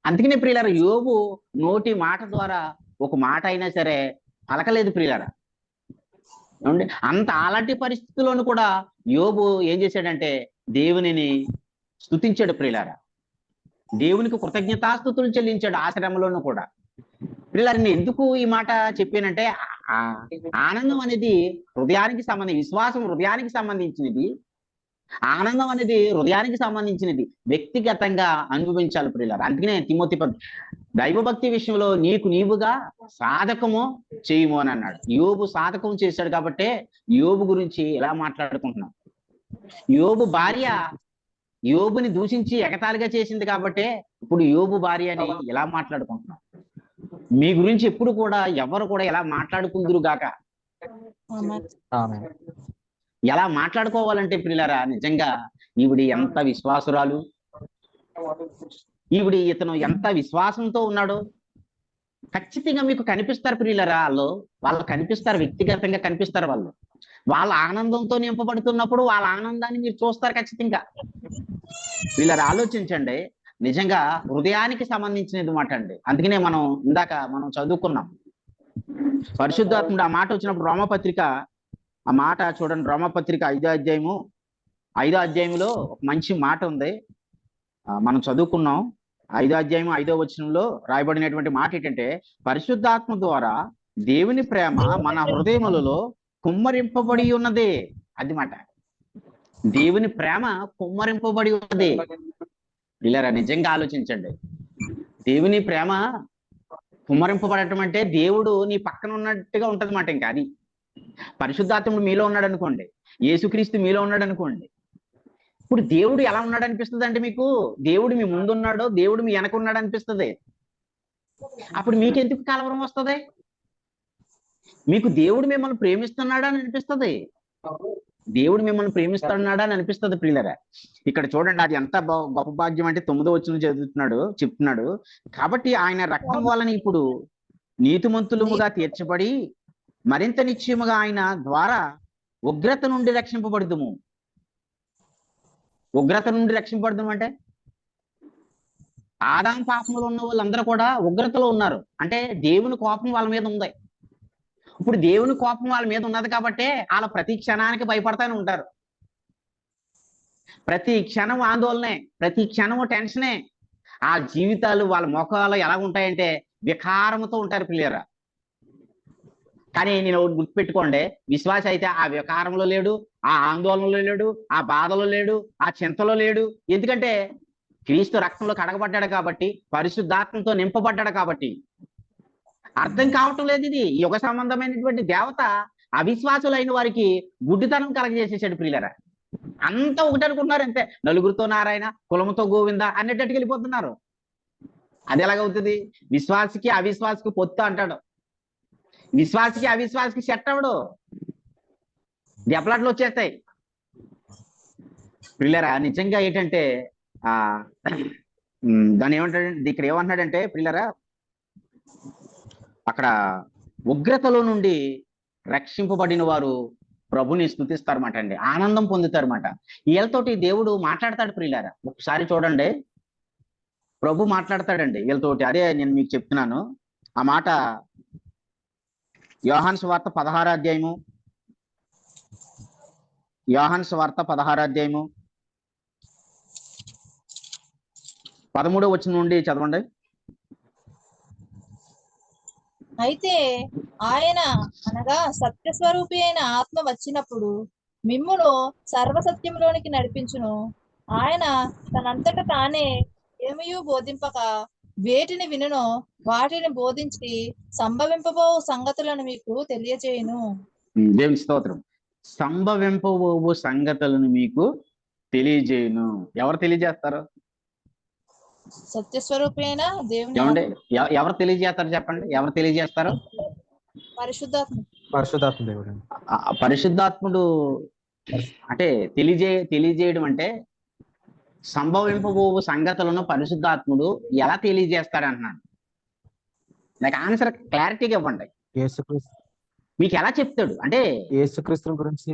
అందుకనే ప్రియులారా, యోబు నోటి మాట ద్వారా ఒక మాట అయినా సరే పలకలేదు ప్రియులారా. అంత అలాంటి పరిస్థితుల్లోనూ కూడా యోబు ఏం చేశాడంటే దేవునిని స్తుతించాడు ప్రియులారా. దేవునికి కృతజ్ఞతాస్తుతులు చెల్లించాడు ఆశ్రమంలోనూ కూడా. పిల్లలని ఎందుకు ఈ మాట చెప్పానంటే ఆనందం అనేది హృదయానికి సంబంధించి, విశ్వాసం హృదయానికి సంబంధించినది. ఆనందం అనేది హృదయానికి సంబంధించినది, వ్యక్తిగతంగా అనుభవించాలి ప్రియులారా. అందుకనే తిమోతి దైవభక్తి విషయంలో నీవుగా సాధకము చేయము అని అన్నాడు. యోబు సాధకం చేశాడు కాబట్టే యోబు గురించి ఇలా మాట్లాడుకుంటున్నాం. యోబు భార్య యోబుని దూషించి ఎగతాళిగా చేసింది కాబట్టే ఇప్పుడు యోబు భార్య అని ఇలా మాట్లాడుకుంటున్నాం. మీ గురించి ఎప్పుడు కూడా ఎవరు కూడా ఎలా మాట్లాడుకుందురు గాక. ఎలా మాట్లాడుకోవాలంటే ప్రియులారా, నిజంగా ఈవిడి ఎంత విశ్వాసురాలు, ఇతను ఎంత విశ్వాసంతో ఉన్నాడో ఖచ్చితంగా మీకు కనిపిస్తారు ప్రియులారా. వాళ్ళు కనిపిస్తారు, వ్యక్తిగతంగా కనిపిస్తారు. వాళ్ళ ఆనందంతో నింపబడుతున్నప్పుడు వాళ్ళ ఆనందాన్ని మీరు చూస్తారు ఖచ్చితంగా. వీళ్ళని ఆలోచించండి. నిజంగా హృదయానికి సంబంధించినది మాట అండి. అందుకనే ఇందాక మనం చదువుకున్నాం, పరిశుద్ధాత్ముడు ఆ మాట వచ్చినప్పుడు రోమపత్రిక ఆ మాట చూడండి. రోమపత్రిక 5వ అధ్యాయంలో ఒక మంచి మాట ఉంది. మనం చదువుకున్నాం 5వ అధ్యాయం 5వ వచనంలో రాయబడినటువంటి మాట ఏంటంటే, పరిశుద్ధాత్మ ద్వారా దేవుని ప్రేమ మన హృదయములలో కుమ్మరింపబడి ఉన్నది. అది మాట. దేవుని ప్రేమ కుమ్మరింపబడి ఉన్నది. ఇలా నిజంగా ఆలోచించండి. దేవుని ప్రేమ కుమ్మరింపబడటం అంటే దేవుడు నీ పక్కన ఉన్నట్టుగా ఉంటది మాట. ఇంకా అది పరిశుద్ధాత్ముడు మీలో ఉన్నాడు అనుకోండి, యేసుక్రీస్తు మీలో ఉన్నాడు అనుకోండి. ఇప్పుడు దేవుడు ఎలా ఉన్నాడు అనిపిస్తుంది అంటే మీకు? దేవుడు మీ ముందున్నాడో దేవుడు మీ వెనక ఉన్నాడు అనిపిస్తుంది. అప్పుడు మీకెందుకు కలవరం వస్తుంది? మీకు దేవుడు మిమ్మల్ని ప్రేమిస్తున్నాడా అని అనిపిస్తుంది. దేవుడు మిమ్మల్ని ప్రేమిస్తున్నాడా అని అనిపిస్తుంది ప్రియులరా. ఇక్కడ చూడండి, అది ఎంత గొప్ప భాగ్యం అంటే 9వ వచనం చెప్తున్నాడు. కాబట్టి ఆయన రక్తం వలన ఇప్పుడు నీతిమంతులముగా తీర్చబడి మరింత నిశ్చయముగా ఆయన ద్వారా ఉగ్రత నుండి రక్షింపబడుదుము. ఉగ్రత నుండి రక్షింపబడుదుము అంటే ఆదాం పాపములో ఉన్న వాళ్ళందరూ కూడా ఉగ్రతలో ఉన్నారు. అంటే దేవుని కోపం వాళ్ళ మీద ఉంది. ఇప్పుడు దేవుని కోపం వాళ్ళ మీద ఉన్నది కాబట్టి వాళ్ళ ప్రతి క్షణానికి భయపడతానే ఉంటారు. ప్రతి క్షణం ఆందోళనే, ప్రతి క్షణము టెన్షనే. ఆ జీవితాలు వాళ్ళ ముఖాలు ఎలా ఉంటాయంటే వికారముతో ఉంటారు పిల్లరా. కానీ నేను గుర్తుపెట్టుకోండి, విశ్వాస అయితే ఆ వికారంలో లేడు, ఆ ఆందోళనలో లేడు, ఆ బాధలో లేడు, ఆ చింతలో లేడు. ఎందుకంటే క్రీస్తు రక్తంలో కడగబడ్డాడు కాబట్టి, పరిశుద్ధాత్మతో నింపబడ్డాడు కాబట్టి. అర్థం కావటం లేదు. ఇది యుగ సంబంధమైనటువంటి దేవత అవిశ్వాసులైన వారికి గుడ్డితనం కలగజేసేసాడు ప్రియులరా. అంతా ఒకటి అనుకుంటున్నారు అంతే. నలుగురితో నారాయణ, కులముతో గోవింద అన్నట్టుకి వెళ్ళిపోతున్నారు. అది ఎలాగవుతుంది? విశ్వాసికి అవిశ్వాసికి పొత్తు అంటాడు. విశ్వాసికి అవిశ్వాసికి సెట్ అవడు, దెబ్బలాట్లు వచ్చేస్తాయి ప్రియులరా. నిజంగా ఏంటంటే దాన్ని ఏమంటాడంటే, ఇక్కడ ఏమంటున్నాడంటే ప్రియులరా, అక్కడ ఉగ్రతలో నుండి రక్షింపబడిన వారు ప్రభుని స్తుతిస్తారన్నమాట అండి, ఆనందం పొందుతారన్నమాట. వీళ్ళతోటి దేవుడు మాట్లాడతాడు ప్రియులారా. ఒకసారి చూడండి, ప్రభు మాట్లాడతాడండి వీళ్ళతోటి. అదే నేను మీకు చెప్తున్నాను ఆ మాట. యోహాను సువార్త 16వ అధ్యాయము, యోహాను సువార్త 16వ అధ్యాయము 13వ వచనం నుండి చదవండి. అయితే ఆయన అనగా సత్యస్వరూపి అయిన ఆత్మ వచ్చినప్పుడు మిమ్మును సర్వసత్యంలోనికి నడిపించును. ఆయన తనంతట తానే ఏమయూ బోధింపక వేటిని వినునో వాటిని బోధించి సంభవింపబో సంగతులను మీకు తెలియజేయును. దేవుని స్తోత్రం. సంభవింపబో సంగతులను మీకు తెలియజేయును. ఎవరు తెలియజేస్తారు? సత్యస్వరూపి అయిన దేవుని. ఏమండి, ఎవరు తెలియజేస్తారు చెప్పండి? ఎవరు తెలియజేస్తారు? పరిశుద్ధాత్మ దేవుడు. పరిశుద్ధాత్ముడు అంటే తెలియజేయడం అంటే సంభవింపబో సంగతులను పరిశుద్ధాత్ముడు ఎలా తెలియజేస్తాడు అంటున్నాడు. నాకు ఆన్సర్ క్లారిటీగా ఇవ్వండి. మీకు ఎలా చెప్తాడు అంటే యేసుక్రీస్తు గురించి.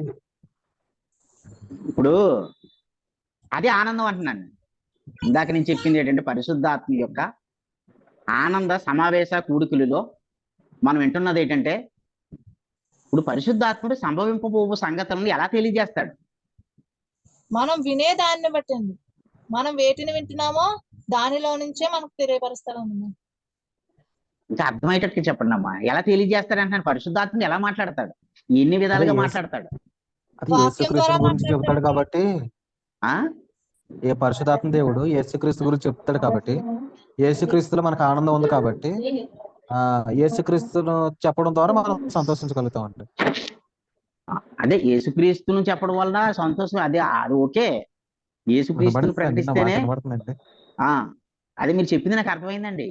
ఇప్పుడు అదే ఆనందం అంటున్నాను. ఇందాక నేను చెప్పింది ఏంటంటే పరిశుద్ధాత్మ యొక్క ఆనంద సమావేశ కూడికలలో మనం వింటున్నది ఏంటంటే, ఇప్పుడు పరిశుద్ధాత్ముడు సంభవింపబో సంగతులను ఎలా తెలియజేస్తాడు? మనం వినే దాన్ని బట్టండి, మనం వేటిని వింటున్నామో దానిలో నుంచే మనకు తెలియపరుస్తాడు. ఇంకా అర్థమయ్యేటట్టు చెప్పండి అమ్మా, ఎలా తెలియజేస్తాడు అంటున్నాను. పరిశుద్ధాత్ముడు ఎలా మాట్లాడతాడు? ఎన్ని విధాలుగా మాట్లాడతాడు? యేసుక్రీస్తు గురించి చెప్తాడు కాబట్టి, ఏ పరిశుద్ధాత్మ దేవుడు యేసుక్రీస్తు గురించి చెప్తాడు కాబట్టి, యేసుక్రీస్తులో మనకు ఆనందం ఉంది కాబట్టి యేసుక్రీస్తును చెప్పడం ద్వారా మనం సంతోషించగలుగుతాం అంటే. అదే యేసుక్రీస్తును చెప్పడం వల్ల సంతోషం. అదే అది ఓకే, యేసుక్రీస్తును ప్రకటిస్తేనే. అదే మీరు చెప్పింది నాకు అర్థమైందండి.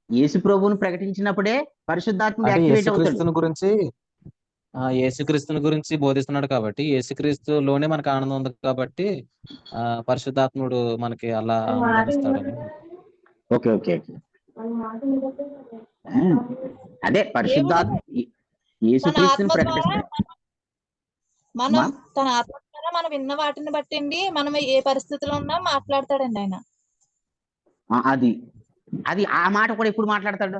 యేసు ప్రభువును ప్రకటించినప్పుడే పరిశుద్ధాత్మ యాక్టివేట్ అవుతాడు. యేసుక్రీస్తుని గురించి బోధిస్తున్నాడు కాబట్టి, యేసుక్రీస్తులోనే మనకు ఆనందం ఉంది కాబట్టి పరిశుద్ధాత్ముడు మనకి అలా ఆనందిస్తాడు. Okay okay okay. అదే పరిశుద్ధాత్మ యేసుక్రీస్తుని ప్రకటిస్తాడు. మనం తన ఆత్మ ద్వారా మనం విన్న వాటిని బట్టి మనం ఏ పరిస్థితిలో ఉన్నా మాట్లాడతాడండి ఆయన. అది అది ఆ మాట కూడా ఎప్పుడు మాట్లాడతాడు?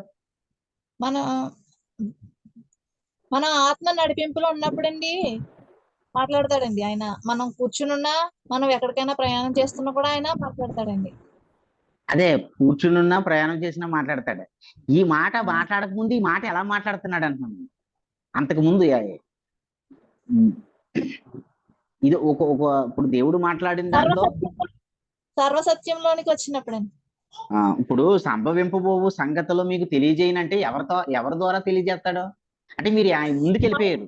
మన ఆత్మ నడిపింపులో ఉన్నప్పుడండి మాట్లాడతాడండి ఆయన. మనం కూర్చునున్నా, మనం ఎక్కడికైనా ప్రయాణం చేస్తున్నా కూడా ఆయన మాట్లాడతాడండి. అదే కూర్చునున్నా ప్రయాణం చేసినా మాట్లాడతాడు. ఈ మాట మాట్లాడక ముందు ఈ మాట ఎలా మాట్లాడుతున్నాడు అంటున్నాను. అంతకు ముందు ఇది ఇప్పుడు దేవుడు మాట్లాడిన దాంట్లో సర్వసత్యంలోనికి వచ్చినప్పుడు ఇప్పుడు సంభవింపబోవు సంగతులు మీకు తెలియజేయనంటే ఎవరి ద్వారా తెలియజేస్తాడో అంటే మీరు ముందుకు వెళ్ళిపోయారు.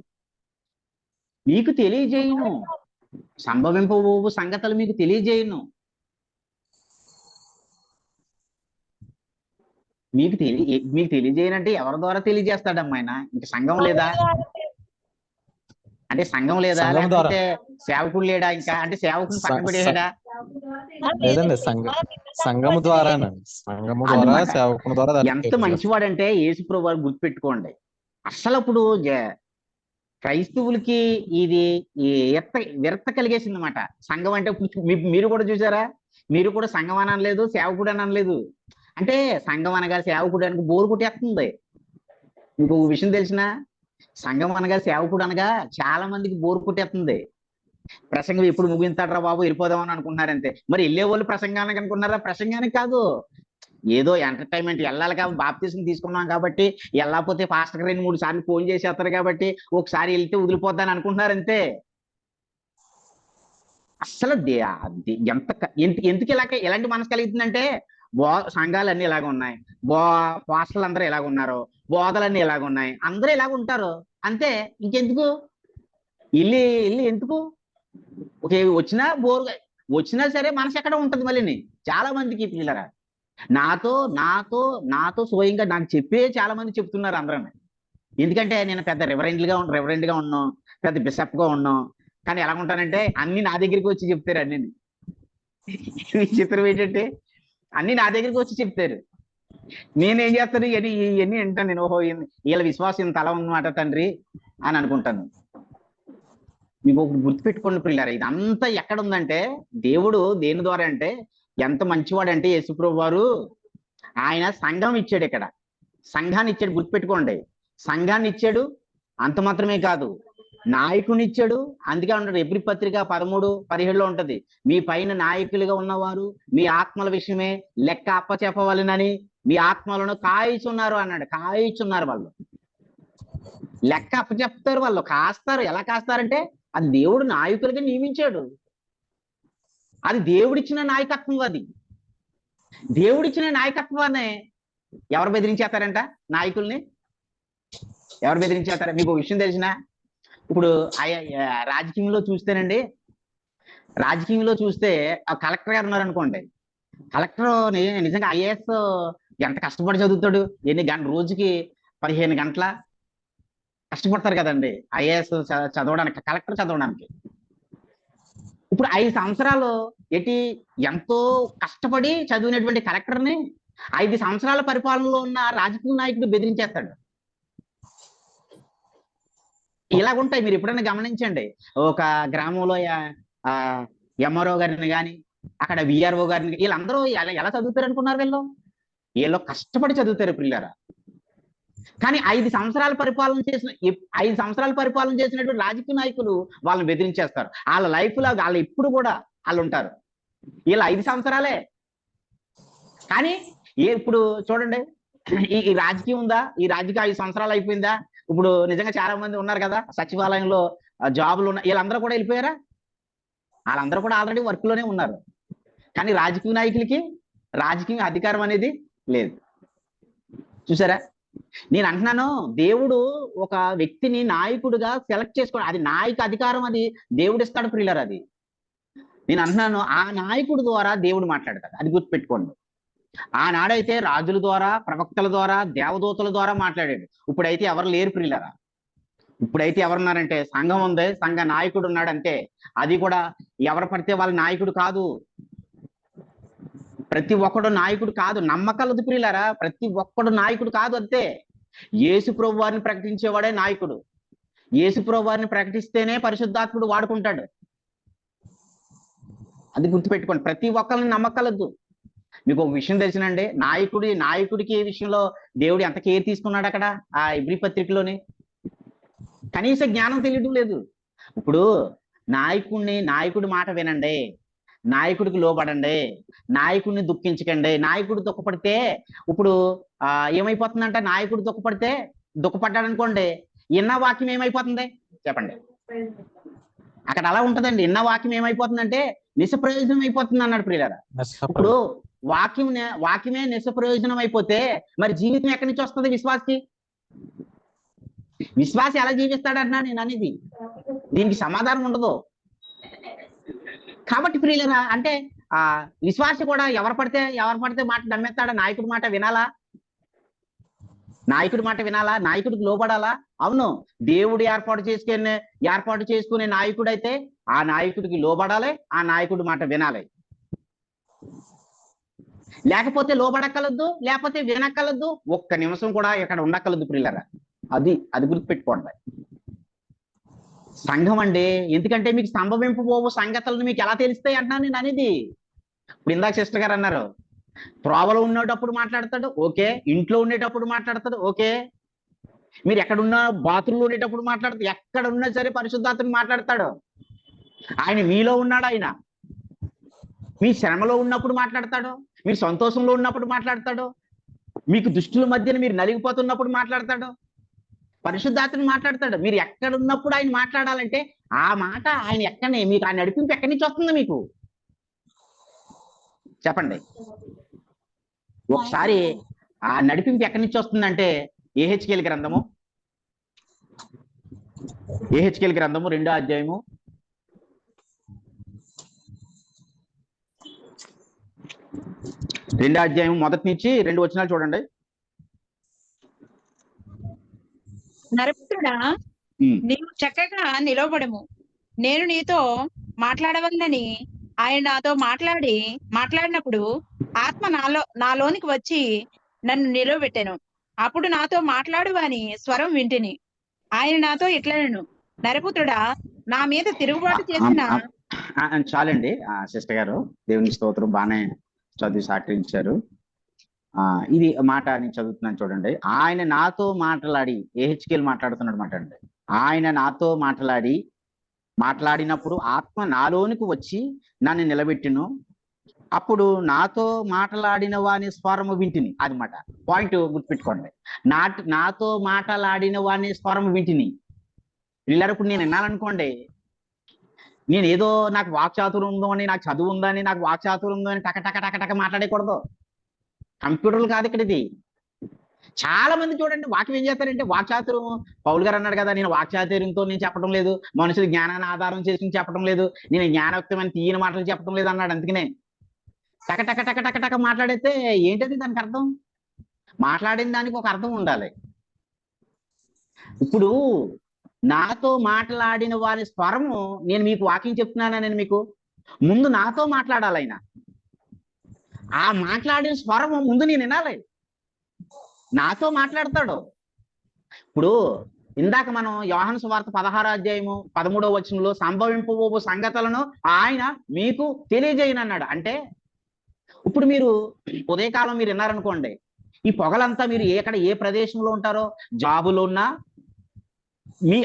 మీకు తెలియజేయను, సంభవింపబోవు సంగతులు మీకు తెలియజేయను. మీకు తెలియజేయనంటే ఎవరి ద్వారా తెలియజేస్తాడమ్మా ఆయన? ఇంక సంఘం లేదా అంటే సంఘం లేదా, లేకపోతే సేవకుడు లేడా? ఇంకా అంటే సేవకుని పక్కన పెట్టేయడా? లేదండి, సంఘము ద్వారా సేవకుని ద్వారా. ఎంత మంచివాడంటే యేసుప్రభువు వారు గుర్తుపెట్టుకోండి. అసలు అప్పుడు క్రైస్తవులకి ఇది విరక్త కలిగేసింది అన్నమాట. సంఘం అంటే మీరు కూడా చూసారా, మీరు కూడా సంఘం అని అనలేదు, సేవకుడు అని అనలేదు. అంటే సంఘం అనగా సేవకుడు అనగా బోరు కొట్టేస్తుంది. మీకు విషయం తెలిసిన, సంఘం అనగా సేవకుడు అనగా చాలా మందికి బోరు కొట్టేస్తుంది. ప్రసంగం ఎప్పుడు ముగించాడరా బాబు, వెళ్ళిపోదామని అనుకుంటున్నారంతే. మరి వెళ్ళే వాళ్ళు ప్రసంగానికి అనుకున్నారా? ప్రసంగానికి కాదు, ఏదో ఎంటర్టైన్మెంట్. వెళ్ళాలి కాబట్టి బాప్తీసం తీసుకున్నాం కాబట్టి, వెళ్ళకపోతే పాస్టర్ 2-3 సార్లు ఫోన్ చేసేస్తారు కాబట్టి ఒకసారి వెళ్తే వదిలిపోద్దాని అనుకుంటున్నారంతే. అసలు ఎందుకు ఎలాంటి మనసు కలుగుతుందంటే, సంఘాలన్నీ ఇలాగ ఉన్నాయి, పాస్టర్లు అందరూ ఇలాగ ఉన్నారు, బోధలన్నీ ఇలాగ ఉన్నాయి, అందరూ ఇలాగ ఉంటారు అంతే. ఇంకెందుకు ఇల్లు ఎందుకు? వచ్చినా సరే మనసు ఎక్కడ ఉంటది మళ్ళీ. చాలా మందికి పిల్లరా నాతో స్వయంగా నాకు చెప్పే చాలా మంది చెప్తున్నారు అందరూ. ఎందుకంటే నేను పెద్ద రెవరెండ్ గా ఉన్నాం, పెద్ద బిషప్ గా ఉన్నాం, కానీ ఎలా ఉంటానంటే అన్ని నా దగ్గరికి వచ్చి చెప్తారు. అన్ని చిత్రం ఏంటంటే అన్ని నా దగ్గరికి వచ్చి చెప్తారు. నేనేం చేస్తాను, ఇవన్నీ వింటాను నేను. ఓహో, వీళ్ళ విశ్వాసం ఇంత అలా ఉందన్నమాట తండ్రి అని అనుకుంటాను. మీకు ఒకటి గుర్తుపెట్టుకోండి పిల్లరా, ఇదంతా ఎక్కడ ఉందంటే దేవుడు దేని ద్వారా అంటే ఎంత మంచివాడంటే యేసుప్రభువు వారు ఆయన సంఘం ఇచ్చాడు. ఇక్కడ సంఘాన్ని ఇచ్చాడు, గుర్తుపెట్టుకోండి. సంఘాన్ని ఇచ్చాడు, అంత మాత్రమే కాదు, నాయకుని ఇచ్చాడు. అందుకే ఉంటాడు ఎబ్రీ పత్రిక 13:17 ఉంటది, మీ పైన నాయకులుగా ఉన్నవారు మీ ఆత్మల విషయమే లెక్క అప్పచెప్పవలెనని మీ ఆత్మలను కాయిచున్నారు అన్నాడు. కాయిచున్నారు వాళ్ళు, లెక్క అప్పచెప్తారు, వాళ్ళు కాస్తారు. ఎలా కాస్తారంటే అది దేవుడు నాయకులుగా నియమించాడు. అది దేవుడిచ్చిన నాయకత్వం. అది దేవుడిచ్చిన నాయకత్వాన్ని ఎవరు బెదిరించేస్తారంట? నాయకుల్ని ఎవరు బెదిరించేస్తారు? మీకు విషయం తెలిసిన, ఇప్పుడు రాజకీయంలో చూస్తే ఆ కలెక్టర్ గారు ఉన్నారనుకోండి, కలెక్టర్ నిజంగా ఐఏఎస్ ఎంత కష్టపడి చదువుతాడు, రోజుకి 15 గంటల కష్టపడతారు కదండి ఐఏఎస్ చదవడానికి, కలెక్టర్ చదవడానికి. ఇప్పుడు 5 సంవత్సరాలు ఎంతో కష్టపడి చదివినటువంటి కలెక్టర్ని 5 సంవత్సరాల పరిపాలనలో ఉన్న రాజకీయ నాయకుడు బెదిరించేస్తాడు. ఇలాగుంటాయి, మీరు ఎప్పుడైనా గమనించండి. ఒక గ్రామంలో ఎంఆర్ఓ గారిని కానీ, అక్కడ విఆర్ఓ గారిని, వీళ్ళందరూ ఎలా చదువుతారు అనుకున్నారు? వీళ్ళు కష్టపడి చదువుతారు పిల్లరా. కానీ 5 సంవత్సరాల పరిపాలన చేసినటువంటి రాజకీయ నాయకులు వాళ్ళని బెదిరించేస్తారు. వాళ్ళ లైఫ్ లో వాళ్ళు ఎప్పుడు కూడా వాళ్ళు ఉంటారు. వీళ్ళు 5 సంవత్సరాలే. కానీ ఇప్పుడు చూడండి, ఈ రాజకీయం ఉందా, ఈ రాజకీయ 5 సంవత్సరాలు అయిపోయిందా? ఇప్పుడు నిజంగా చాలా మంది ఉన్నారు కదా సచివాలయంలో జాబులు ఉన్న వీళ్ళందరూ కూడా వెళ్ళిపోయారా? వాళ్ళందరూ కూడా ఆల్రెడీ వర్క్ లోనే ఉన్నారు. కానీ రాజకీయ నాయకులకి రాజకీయ అధికారం అనేది లేదు. చూసారా? నేను అంటున్నాను, దేవుడు ఒక వ్యక్తిని నాయకుడిగా సెలెక్ట్ చేసుకోవడం, అది నాయక అధికారం, అది దేవుడు ఇస్తాడు ప్రియులారా. అది నేను అంటున్నాను, ఆ నాయకుడి ద్వారా దేవుడు మాట్లాడతాడు. అది గుర్తుపెట్టుకోండి. ఆనాడైతే రాజుల ద్వారా, ప్రవక్తల ద్వారా, దేవదూతల ద్వారా మాట్లాడాడు. ఇప్పుడైతే ఎవరు లేరు ప్రియులారా. ఇప్పుడైతే ఎవరున్నారంటే సంఘం ఉంది, సంఘ నాయకుడు ఉన్నాడంటే అది కూడా ఎవరు పడితే వాళ్ళ నాయకుడు కాదు. ప్రతి ఒక్కడు నాయకుడు కాదు. నమ్మకాలది ప్రియులారా, ప్రతి ఒక్కడు నాయకుడు కాదు. అంతే. యేసుప్రభు వారిని ప్రకటించేవాడే నాయకుడు. యేసుప్రభు వారిని ప్రకటిస్తేనే పరిశుద్ధాత్ముడు వాడుకుంటాడు. అది గుర్తుపెట్టుకోండి. ప్రతి ఒక్కరిని నమ్మకాలద్దు. మీకు ఒక విషయం తెలిసినండి, నాయకుడికి ఏ విషయంలో దేవుడు ఎంత కేర్ తీసుకున్నాడు అక్కడ ఆ ఎబ్రీ పత్రికలోని? కనీస జ్ఞానం తెలియడం లేదు. ఇప్పుడు నాయకుడి మాట వినండి, నాయకుడికి లోబడండి, నాయకుడిని దుఃఖించకండి. నాయకుడు దుఃఖపడితే ఇప్పుడు ఏమైపోతుందంటే, నాయకుడు దుఃఖపడ్డాడు అనుకోండి, ఇన్న వాక్యం ఏమైపోతుంది చెప్పండి? అక్కడ అలా ఉంటదండి. ఇన్న వాక్యం ఏమైపోతుందంటే నిష్ప్రయోజనం అయిపోతుంది అన్నాడు ప్రియులారా. ఇప్పుడు వాక్యమే నిష్ప్రయోజనం అయిపోతే మరి జీవితం ఎక్కడి నుంచి వస్తుంది విశ్వాసకి? విశ్వాసి ఎలా జీవిస్తాడన్నా నేను అనేది, దీనికి సమాధానం ఉండదు. కాబట్టి ప్రియులరా, అంటే విశ్వాసి కూడా ఎవరు పడితే మాట నమ్మేస్తాడా? నాయకుడి మాట వినాలా? నాయకుడికి లోబడాలా? అవును, దేవుడు ఏర్పాటు చేసుకునే నాయకుడు అయితే ఆ నాయకుడికి లోబడాలి, ఆ నాయకుడి మాట వినాలి. లేకపోతే లోబడక్కలద్దు, లేకపోతే వినక్కలద్దు, ఒక్క నిమిషం కూడా ఇక్కడ ఉండక్కలద్దు ప్రియులరా. అది గుర్తుపెట్టుకోండి. సంఘం అండి, ఎందుకంటే మీకు సంభవింపబోవు సంగతులను మీకు ఎలా తెలుస్తాయి అంటున్నాను నేను అనేది. ఇప్పుడు ఇందాక సిస్టర్ గారు అన్నారు, త్రోవలో ఉండేటప్పుడు మాట్లాడతాడు ఓకే, ఇంట్లో ఉండేటప్పుడు మాట్లాడతాడు ఓకే, మీరు ఎక్కడున్నా బాత్రూంలో ఉండేటప్పుడు మాట్లాడతాడు, ఎక్కడున్నా సరే పరిశుద్ధాత్మని మాట్లాడతాడు. ఆయన మీలో ఉన్నాడు. ఆయన మీ శ్రమలో ఉన్నప్పుడు మాట్లాడతాడు, మీరు సంతోషంలో ఉన్నప్పుడు మాట్లాడతాడు, మీకు దుష్టుల మధ్యన మీరు నలిగిపోతున్నప్పుడు మాట్లాడతాడు, పరిశుద్ధాత్మని మాట్లాడతాడు. మీరు ఎక్కడున్నప్పుడు ఆయన మాట్లాడాలంటే ఆ మాట ఆయన మీకు ఆ నడిపింపు ఎక్కడి నుంచి వస్తుంది మీకు చెప్పండి? ఒకసారి ఆ నడిపింపు ఎక్కడి నుంచి వస్తుందంటే ఏహెచ్కేల్ గ్రంథము 2వ అధ్యాయము 1 నుంచి 2 వచనాలు చూడండి. నరపుత్రుడా, నీవు చక్కగా నిలవబడము, నేను నీతో మాట్లాడవలనని ఆయన నాతో మాట్లాడినప్పుడు ఆత్మ నాలోనికి వచ్చి నన్ను నిలవబెట్టెను. అప్పుడు నాతో మాట్లాడువాని స్వరం వింటిని. ఆయన నాతో ఇట్లనెను, నరపుత్రుడా, నా మీద తిరుగుబాటు చేసిన. చాలండి సిస్టర్ గారు, దేవుని స్తోత్రం, బాగానే చదివి సాక్షించారు. ఇది మాట నేను చదువుతున్నాను చూడండి. ఆయన నాతో మాట్లాడి, ఏహెచ్కేల్ మాట్లాడుతున్నాడు మాట అండి. ఆయన నాతో మాట్లాడినప్పుడు ఆత్మ నాలోనికి వచ్చి నన్ను నిలబెట్టిను. అప్పుడు నాతో మాట్లాడిన వాని స్వరము వింటిని. అది మాట పాయింట్ గుర్తుపెట్టుకోండి. నాతో మాట్లాడిన వాని స్వరము వింటిని. పిల్లలు ఇప్పుడు నేను వినాలనుకోండి, నేను ఏదో నాకు వాక్చాతుర్యం ఉందో అని, నాకు చదువు ఉందని, నాకు వాక్చాతుర్యం ఉందో అని టక మాట్లాడకూడదు. కంప్యూటర్లు కాదు ఇక్కడ ఇది. చాలా మంది చూడండి వాక్యం ఏం చేస్తారంటే, వాక్చాతుర్యం, పౌలు గారు అన్నాడు కదా, నేను వాక్చాతుర్యంతో నేను చెప్పడం లేదు, మనుషులు జ్ఞానాన్ని ఆధారం చేసుకుని చెప్పడం లేదు, నేను జ్ఞానయుక్తమైన తీయని మాటలు చెప్పడం లేదు అన్నాడు. అందుకనే టక మాట్లాడితే ఏంటది దానికి అర్థం? మాట్లాడిన దానికి ఒక అర్థం ఉండాలి. ఇప్పుడు నాతో మాట్లాడిన వారి స్వరము, నేను మీకు వాక్యం చెప్తున్నానా, నేను మీకు ముందు నాతో మాట్లాడాలి. ఆయన ఆ మాట్లాడిన స్వరము ముందు నేను వినాలి, నాతో మాట్లాడతాడు. ఇప్పుడు ఇందాక మనం యోహాను సువార్త 16వ అధ్యాయము 13వ వచనంలో సంభవింపబోవు సంగతులను ఆయన మీకు తెలియజేయనన్నాడు. అంటే ఇప్పుడు మీరు ఉదయకాలం మీరు విన్నారనుకోండి, ఈ పొగలంతా మీరు ఏ ప్రదేశంలో ఉంటారో, జాబులో ఉన్నా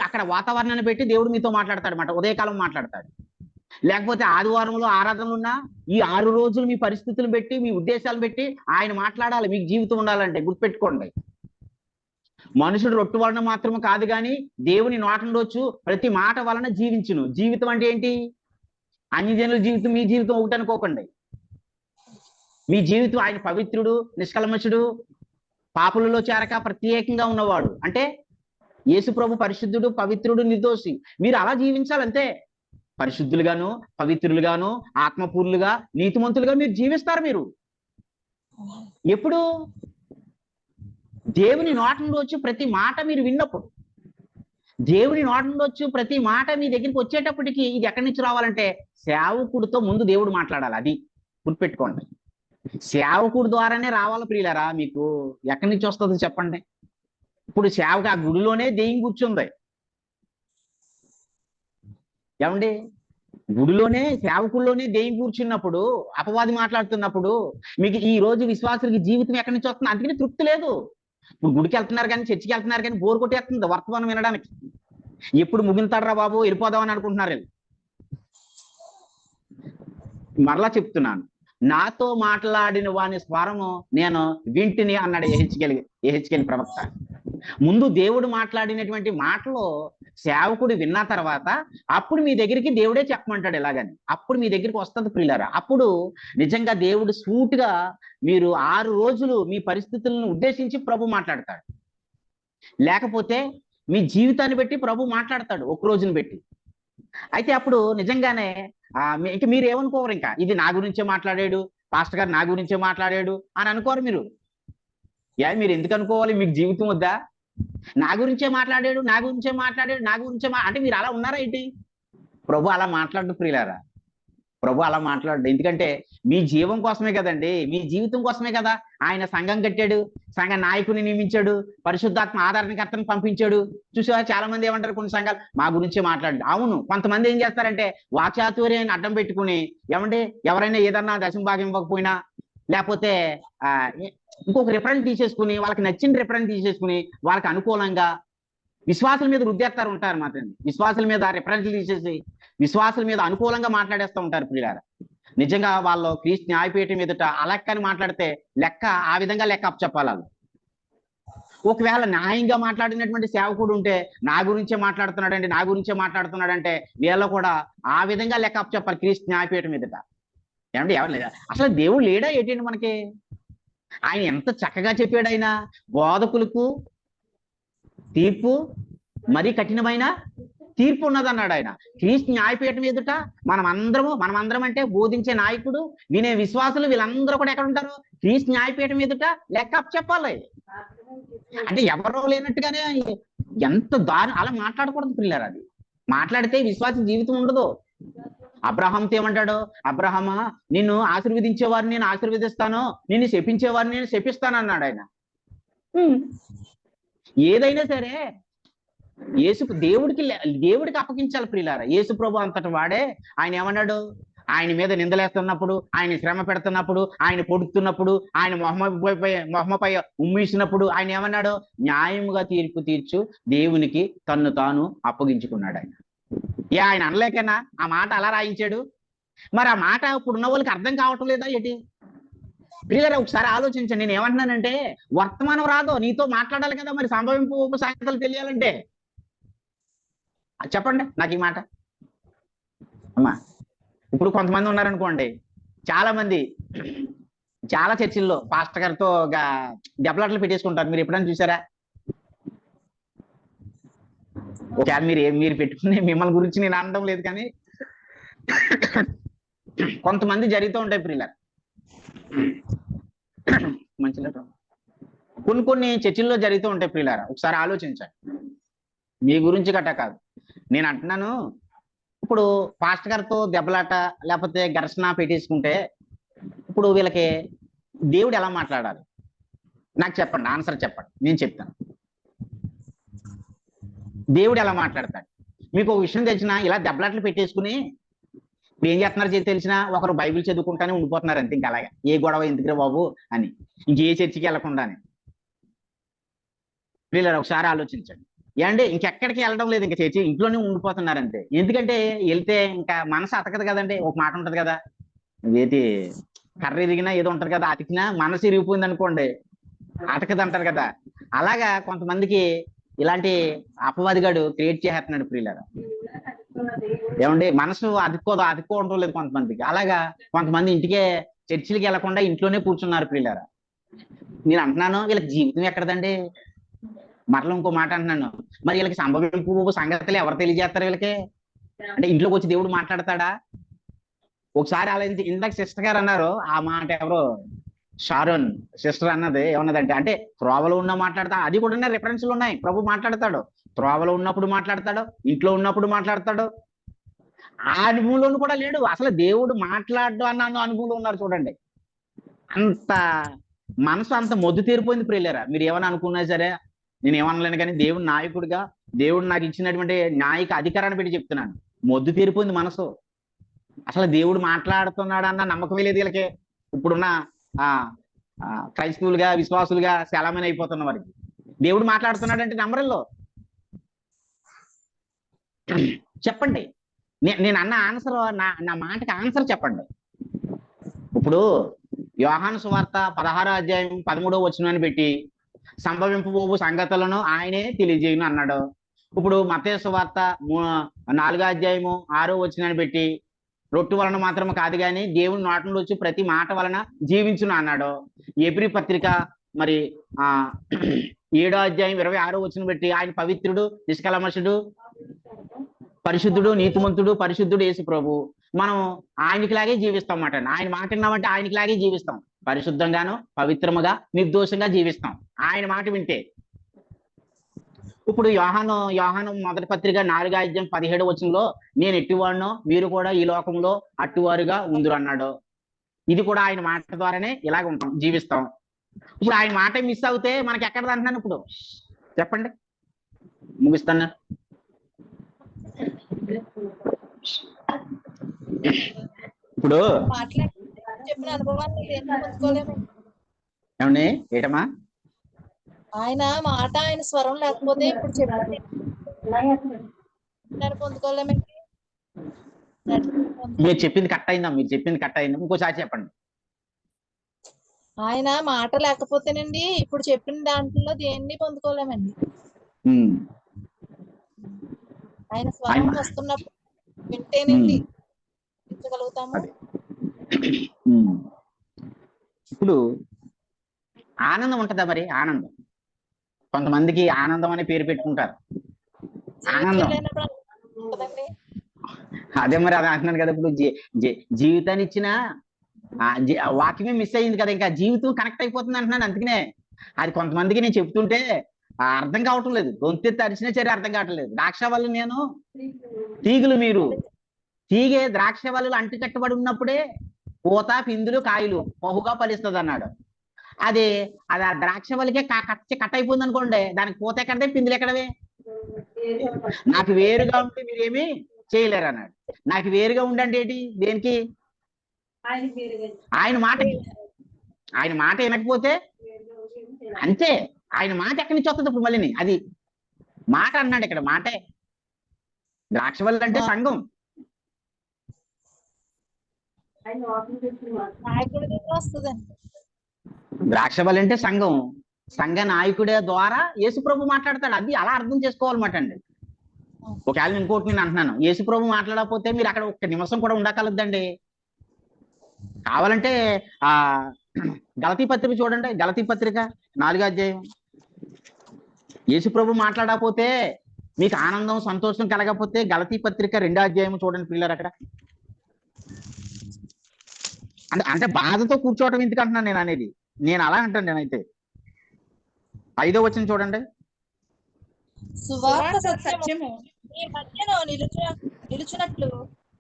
అక్కడ వాతావరణాన్ని పెట్టి దేవుడు మీతో మాట్లాడతాడు అన్నమాట. ఉదయకాలం మాట్లాడతాడు. లేకపోతే ఆదివారంలో ఆరాధనలు ఉన్నా ఈ 6 రోజులు మీ పరిస్థితులను బట్టి, మీ ఉద్దేశాలను బట్టి ఆయన మాట్లాడాలి. మీకు జీవితం ఉండాలంటే గుర్తుపెట్టుకోండి, మనుషుడు రొట్టు వలన మాత్రమే కాదు కానీ దేవుని నోటండొచ్చు ప్రతి మాట వలన జీవించును. జీవితం అంటే ఏంటి? అన్ని జనుల జీవితం మీ జీవితం ఒకటి అనుకోకండి. మీ జీవితం ఆయన పవిత్రుడు, నిష్కల్మషుడు, పాపులలో చేరక ప్రత్యేకంగా ఉన్నవాడు. అంటే యేసు ప్రభు పరిశుద్ధుడు, పవిత్రుడు, నిర్దోషి. మీరు అలా జీవించాలంతే. పరిశుద్ధులుగాను, పవిత్రులుగాను, ఆత్మపూర్లుగా, నీతిమంతులుగా మీరు జీవిస్తారు. మీరు ఎప్పుడు? దేవుని నోట నుండి వచ్చి ప్రతి మాట మీరు విన్నప్పుడు, దేవుని నోట నుండి వచ్చి ప్రతి మాట మీ దగ్గరికి వచ్చేటప్పటికి ఇది ఎక్కడి నుంచి రావాలంటే సేవకుడితో ముందు దేవుడు మాట్లాడాలి. అది గుర్తుపెట్టుకోండి. సేవకుడి ద్వారానే రావాలి ప్రియులారా. మీకు ఎక్కడి నుంచి వస్తుంది చెప్పండి? ఇప్పుడు సేవకు ఆ గుడిలోనే దెయ్యం కూర్చుంది. ఏమండి? గుడిలోనే, సేవకుల్లోనే దెయ్యం కూర్చున్నప్పుడు, అపవాది మాట్లాడుతున్నప్పుడు మీకు ఈ రోజు విశ్వాసులకి జీవితం ఎక్కడి నుంచి వస్తుంది? అందుకని తృప్తి లేదు. ఇప్పుడు గుడికి వెళ్తున్నారు కానీ, చర్చికి వెళ్తున్నారు కానీ బోర్ కొట్టేస్తుంది వర్తమానం వినడానికి. ఎప్పుడు ముగింతాడరా బాబు, వెళ్ళిపోదామని అనుకుంటున్నారు. మరలా చెప్తున్నాను, నాతో మాట్లాడిన వాని స్వరము నేను వింటిని అన్నాడు యెహెజ్కేలు ప్రవక్త. ముందు దేవుడు మాట్లాడినటువంటి మాటలు సేవకుడు విన్న తర్వాత అప్పుడు మీ దగ్గరికి దేవుడే చెప్పమంటాడు ఎలాగని. అప్పుడు మీ దగ్గరికి వస్తుంది ప్రియులారా. అప్పుడు నిజంగా దేవుడు సూటిగా మీరు 6 రోజులు మీ పరిస్థితులను ఉద్దేశించి ప్రభు మాట్లాడతాడు. లేకపోతే మీ జీవితాన్ని బట్టి ప్రభు మాట్లాడతాడు ఒక రోజుని బట్టి. అయితే అప్పుడు నిజంగానే ఇంక మీరు ఏమనుకోరు, ఇంకా ఇది నా గురించే మాట్లాడాడు, పాస్టర్ గారు నా గురించే మాట్లాడాడు అని అనుకోరు మీరు. మీరు ఎందుకు అనుకోవాలి? మీకు జీవితం వద్దా? నా గురించే మాట్లాడాడు, నా గురించే మాట్లాడాడు, నా గురించే అంటే మీరు అలా ఉన్నారా ఏంటి? ప్రభు అలా మాట్లాడు ప్రియులారా. ప్రభు అలా మాట్లాడు. ఎందుకంటే మీ జీవం కోసమే కదండి, మీ జీవితం కోసమే కదా ఆయన సంఘం కట్టాడు, సంఘ నాయకుని నియమించాడు, పరిశుద్ధాత్మ ఆదరణకర్తను పంపించాడు. చూసావా, చాలా మంది ఏమంటారు కొన్ని సంఘాలు మా గురించే మాట్లాడు. అవును, కొంతమంది ఏం చేస్తారంటే వాచాతుర్యాన్ని అడ్డం పెట్టుకుని ఏమంటే ఎవరైనా ఏదన్నా దశంభాగం ఇవ్వకపోయినా లేకపోతే ఇంకొక రిఫరెన్స్ తీసేసుకుని వాళ్ళకి నచ్చిన రిఫరెన్స్ తీసేసుకుని వాళ్ళకి అనుకూలంగా విశ్వాసుల మీద రుద్దేస్తారు ఉంటారు మాత్రం. విశ్వాసుల మీద రిఫరెన్స్లు తీసేసి విశ్వాసుల మీద అనుకూలంగా మాట్లాడేస్తూ ఉంటారు ప్రియులారా. నిజంగా వాళ్ళు క్రీస్తు న్యాయపీఠం మీదట అలెక్కని మాట్లాడితే లెక్క ఆ విధంగా లెక్క అప్పచెప్పాలి వాళ్ళు. ఒకవేళ న్యాయంగా మాట్లాడినటువంటి సేవకుడు ఉంటే నా గురించే మాట్లాడుతున్నాడంటే, నా గురించే మాట్లాడుతున్నాడంటే వీళ్ళు కూడా ఆ విధంగా లెక్క అప్పచెప్పాలి క్రీస్తు న్యాయపీఠం మీదట. ఏమంటే ఎవరు లేదా? అసలు దేవుడు లేడా ఏంటండి మనకి? ఆయన ఎంత చక్కగా చెప్పాడు. ఆయన బోధకులకు తీర్పు మరీ కఠినమైన తీర్పు ఉన్నదన్నాడు ఆయన. క్రీస్తు న్యాయపీఠం ఎదుట మనమందరం అంటే బోధించే నాయకుడు, వినే విశ్వాసులు వీళ్ళందరూ కూడా ఎక్కడ ఉంటారు? క్రీస్తు న్యాయపీఠం ఎదుట లెక్క చెప్పాలి. అంటే ఎవరో లేనట్టుగానే ఎంత అలా మాట్లాడకూడదు పిల్లలు. అది మాట్లాడితే విశ్వాస జీవితం ఉండదు. అబ్రహాంతో ఏమంటాడు? అబ్రహామా, నిన్ను ఆశీర్వదించేవారిని నేను ఆశీర్వదిస్తాను, నిన్ను శపించేవారిని నేను శపిస్తాను అన్నాడు ఆయన. ఏదైనా సరే దేవుడికి అప్పగించాలి ప్రియులారా. యేసు ప్రభు అంతటి వాడే ఆయన ఏమన్నాడు? ఆయన మీద నిందలేస్తున్నప్పుడు, ఆయన శ్రమ పెడుతున్నప్పుడు, ఆయన పొడుతున్నప్పుడు, ఆయన మొహమపై ఉమ్మేసినప్పుడు ఆయన ఏమన్నాడు? న్యాయముగా తీర్పు తీర్చు దేవునికి తన్ను తాను అప్పగించుకున్నాడు ఆయన. ఆయన అనలేకనా ఆ మాట అలా రాయించాడు? మరి ఆ మాట ఇప్పుడున్న వాళ్ళకి అర్థం కావటం లేదా ఏంటి? ప్రియులారా ఒకసారి ఆలోచించండి. నేను ఏమంటున్నానంటే వర్తమానం రాదు, నీతో మాట్లాడాలి కదా మరి సంభవింపు సంగతులు తెలియాలంటే. చెప్పండి నాకు ఈ మాట అమ్మా. ఇప్పుడు కొంతమంది ఉన్నారనుకోండి, చాలా మంది చాలా చర్చిల్లో పాస్టర్ గారితో దెబ్బలాటలు పెట్టేసుకుంటారు. మీరు ఎప్పుడైనా చూసారా? ఒకవేళ మీరు పెట్టుకునే మిమ్మల్ని గురించి నేను అనడం లేదు, కానీ కొంతమంది జరుగుతూ ఉంటాయి ప్రియులారా. మంచి కొన్ని చర్చిల్లో జరుగుతూ ఉంటాయి ప్రియులారా. ఒకసారి ఆలోచించండి. మీ గురించి గట్ట కాదు నేను అంటున్నాను. ఇప్పుడు పాస్టర్ గారితో దెబ్బలాట లేకపోతే ఘర్షణ పెట్టేసుకుంటే ఇప్పుడు వీళ్ళకి దేవుడు ఎలా మాట్లాడాలి? నాకు చెప్పండి, ఆన్సర్ చెప్పండి, నేను చెప్తాను. దేవుడు ఎలా మాట్లాడతాడు? మీకు ఒక విషయం తెలిసినా ఇలా దెబ్బలాట్లు పెట్టేసుకుని ఇప్పుడు ఏం చేస్తున్నారు తెలిసినా ఒకరు బైబిల్ చదువుకుంటానే ఉండిపోతున్నారు అంతే. ఇంకా అలాగే ఏ గొడవ ఎందుకురా బాబు అని ఇంకే చర్చికి వెళ్లకుండానే. వీళ్ళని ఒకసారి ఆలోచించండి. ఏమంటే ఇంకెక్కడికి వెళ్ళడం లేదు, ఇంకా చర్చి ఇంట్లోనే ఉండిపోతున్నారంతే. ఎందుకంటే వెళ్తే ఇంకా మనసు అతకదు కదండి. ఒక మాట ఉంటది కదా, ఏది కర్ర ఇరిగినా ఏదో ఉంటది కదా, అతికినా మనసు ఇరిగిపోయింది అనుకోండి అతకదు అంటారు కదా. అలాగా కొంతమందికి ఇలాంటి అపవాదిగాడు క్రియేట్ చేస్తున్నాడు ప్రియులారా. ఏమండి మనసు అతుక్కోవడం లేదు కొంతమందికి. అలాగా కొంతమంది ఇంటికే చర్చిలకి వెళ్లకుండా ఇంట్లోనే కూర్చున్నారు ప్రియులారా. నేను అంటున్నాను వీళ్ళకి జీవితం ఎక్కడదండి? మరలా ఇంకో మాట అంటున్నాను, మరి వీళ్ళకి సంభవింపు సంగతులు ఎవరు తెలియజేస్తారు వీళ్ళకి? అంటే ఇంట్లోకి వచ్చి దేవుడు మాట్లాడతాడా? ఒకసారి అలా ఇందాక సిస్టర్ గారు అన్నారు, ఆ మాట ఎవరో షారోన్ సిస్టర్ అన్నది ఏమన్నదంటే, అంటే త్రోవలో ఉన్న మాట్లాడతా, అది కూడా రిఫరెన్స్లు ఉన్నాయి. ప్రభు మాట్లాడతాడు, త్రోవలో ఉన్నప్పుడు మాట్లాడతాడు, ఇంట్లో ఉన్నప్పుడు మాట్లాడతాడు. ఆ అనుభవంలో కూడా లేడు. అసలు దేవుడు మాట్లాడు అన్న అనుభవంలో ఉన్నారు చూడండి. అంత మనసు అంత మొద్దు తీరిపోయింది ప్రియులారా. మీరు ఏమని అనుకున్నా సరే నేను ఏమనలేను, కానీ దేవుడు నాయకుడిగా దేవుడు నాకు ఇచ్చినటువంటి నాయక అధికారాన్ని పెట్టి చెప్తున్నాను, మొద్దు తీరిపోయింది మనసు. అసలు దేవుడు మాట్లాడుతున్నాడు అన్న నమ్మకమే లేదు వీళ్ళకి. ఇప్పుడున్న క్రైస్తవులుగా విశ్వాసులుగా సెలమైన అయిపోతున్న వారికి దేవుడు మాట్లాడుతున్నాడంటే నమ్మరంలో. చెప్పండి, నేను అన్న ఆన్సర్, నా మాటకి ఆన్సర్ చెప్పండి. ఇప్పుడు యోహాను సువార్త 16వ అధ్యాయం 13వ వచనాన్ని పెట్టి సంభవింపబోవు సంగతులను ఆయనే తెలియజేయను అన్నాడు. ఇప్పుడు మత్తయి సువార్త 4వ అధ్యాయము 6వ వచనాన్ని పెట్టి రొట్టె వలన మాత్రం కాదు కానీ దేవుని నోటి నుండి వచ్చి ప్రతి మాట వలన జీవించును అన్నాడు. ఎబ్రీ పత్రిక మరి 7వ అధ్యాయం 26వ వచనం పెట్టి ఆయన పవిత్రుడు, నిష్కల్మషుడు, పరిశుద్ధుడు, నీతిమంతుడు, పరిశుద్ధుడు యేసు ప్రభు. మనం ఆయనకిలాగే జీవిస్తాం అన్నమాట. ఆయన మాట విన్నామంటే ఆయనకిలాగే జీవిస్తాం, పరిశుద్ధంగాను పవిత్రముగా నిర్దోషంగా జీవిస్తాం ఆయన మాట వింటే. ఇప్పుడు యోహాను మొదటి పత్రిక 4వ అధ్యాయం 17వ వచనంలో నేను ఎట్టివాడినో మీరు కూడా ఈ లోకంలో అట్టువారుగా ఉందురు అన్నాడు. ఇది కూడా ఆయన మాట ద్వారానే ఇలాగ ఉంటాం, జీవిస్తాం. ఇప్పుడు ఆయన మాట మిస్ అవుతే మనకి ఎక్కడ అంటున్నాను ఇప్పుడు చెప్పండి, ముగిస్తాను. ఇప్పుడు చెప్పిన అనుభవాన్ని పొందుకోలేము. ఏమండి ఏటమ్మా? ఆయన మాట ఆయన స్వరం లేకపోతే ఇప్పుడు చెప్పండి పొందుకోలేమండి. మీరు చెప్పింది కట్ అయిందా? మీరు చెప్పింది కట్ అయిందా? ఇంకోసారి చెప్పండి. ఆయన మాట లేకపోతేనండి ఇప్పుడు చెప్పిన దాంట్లో దేన్ని పొందుకోలేమండి. ఆయన స్వరం వస్తున్నప్పుడు వింటేనండి పెంచగలుగుతాము. ఇప్పుడు ఆనందం ఉంటుందా? మరి ఆనందం, కొంతమందికి ఆనందం అనే పేరు పెట్టుకుంటారు. ఆనందం అదే మరి అది అంటున్నాను కదా. ఇప్పుడు జీవితాన్ని ఇచ్చిన వాక్యమే మిస్ అయ్యింది కదా, ఇంకా జీవితం కనెక్ట్ అయిపోతుంది అంటున్నాను. అందుకనే అది కొంతమందికి నేను చెప్తుంటే అర్థం కావటం లేదు. గొంతెత్తి అరిచినా సరే అర్థం కావట్లేదు. ద్రాక్ష వల్ల నేను తీగులు, మీరు తీగే ద్రాక్ష వల్ల అంటు కట్టబడి ఉన్నప్పుడే పూత, పిందులు, కాయలు బహుగా ఫలిస్తుంది అన్నాడు. అది ఆ ద్రాక్ష వల్లకే కట్ అయిపోయింది అనుకోండి, దానికి పూత ఎక్కడదే, పిందులు ఎక్కడవే? నాకు వేరుగా ఉంటే మీరేమి చేయలేరు అన్నాడు. నాకు వేరుగా ఉండండి ఏంటి? దేనికి? ఆయన మాట వినకపోతే అంతే. ఆయన మాట ఎక్కడి నుంచి వస్తుంది ఇప్పుడు మళ్ళీ? అది మాట అన్నాడు ఇక్కడ, మాటే. ద్రాక్ష వల్ల అంటే సంఘం, ద్రాక్ష వల్ల అంటే సంఘం, సంఘ నాయకుడే ద్వారా యేసుప్రభు మాట్లాడతాడు. అది అలా అర్థం చేసుకోవాలన్నమాట అండి. ఒకవేళ ఇంకోటి నేను అంటున్నాను, యేసుప్రభు మాట్లాడకపోతే మీరు అక్కడ ఒక్క నిమిషం కూడా ఉండగలద్దండి. కావాలంటే గలతీ పత్రిక చూడండి, గలతీ పత్రిక 4వ అధ్యాయం. యేసుప్రభు మాట్లాడకపోతే మీకు ఆనందం, సంతోషం కలగకపోతే గలతీ పత్రిక 2వ అధ్యాయం చూడండి పిల్లలు. అక్కడ అంటే బాధతో కూర్చోవటం ఎందుకు అంటున్నాను నేను అనేది. నేను అలా అంటాను. నేనైతే 5వ వచనం చూడండి. సువార్త సత్యము ఈ మధ్యలో నిలుచున్నట్లు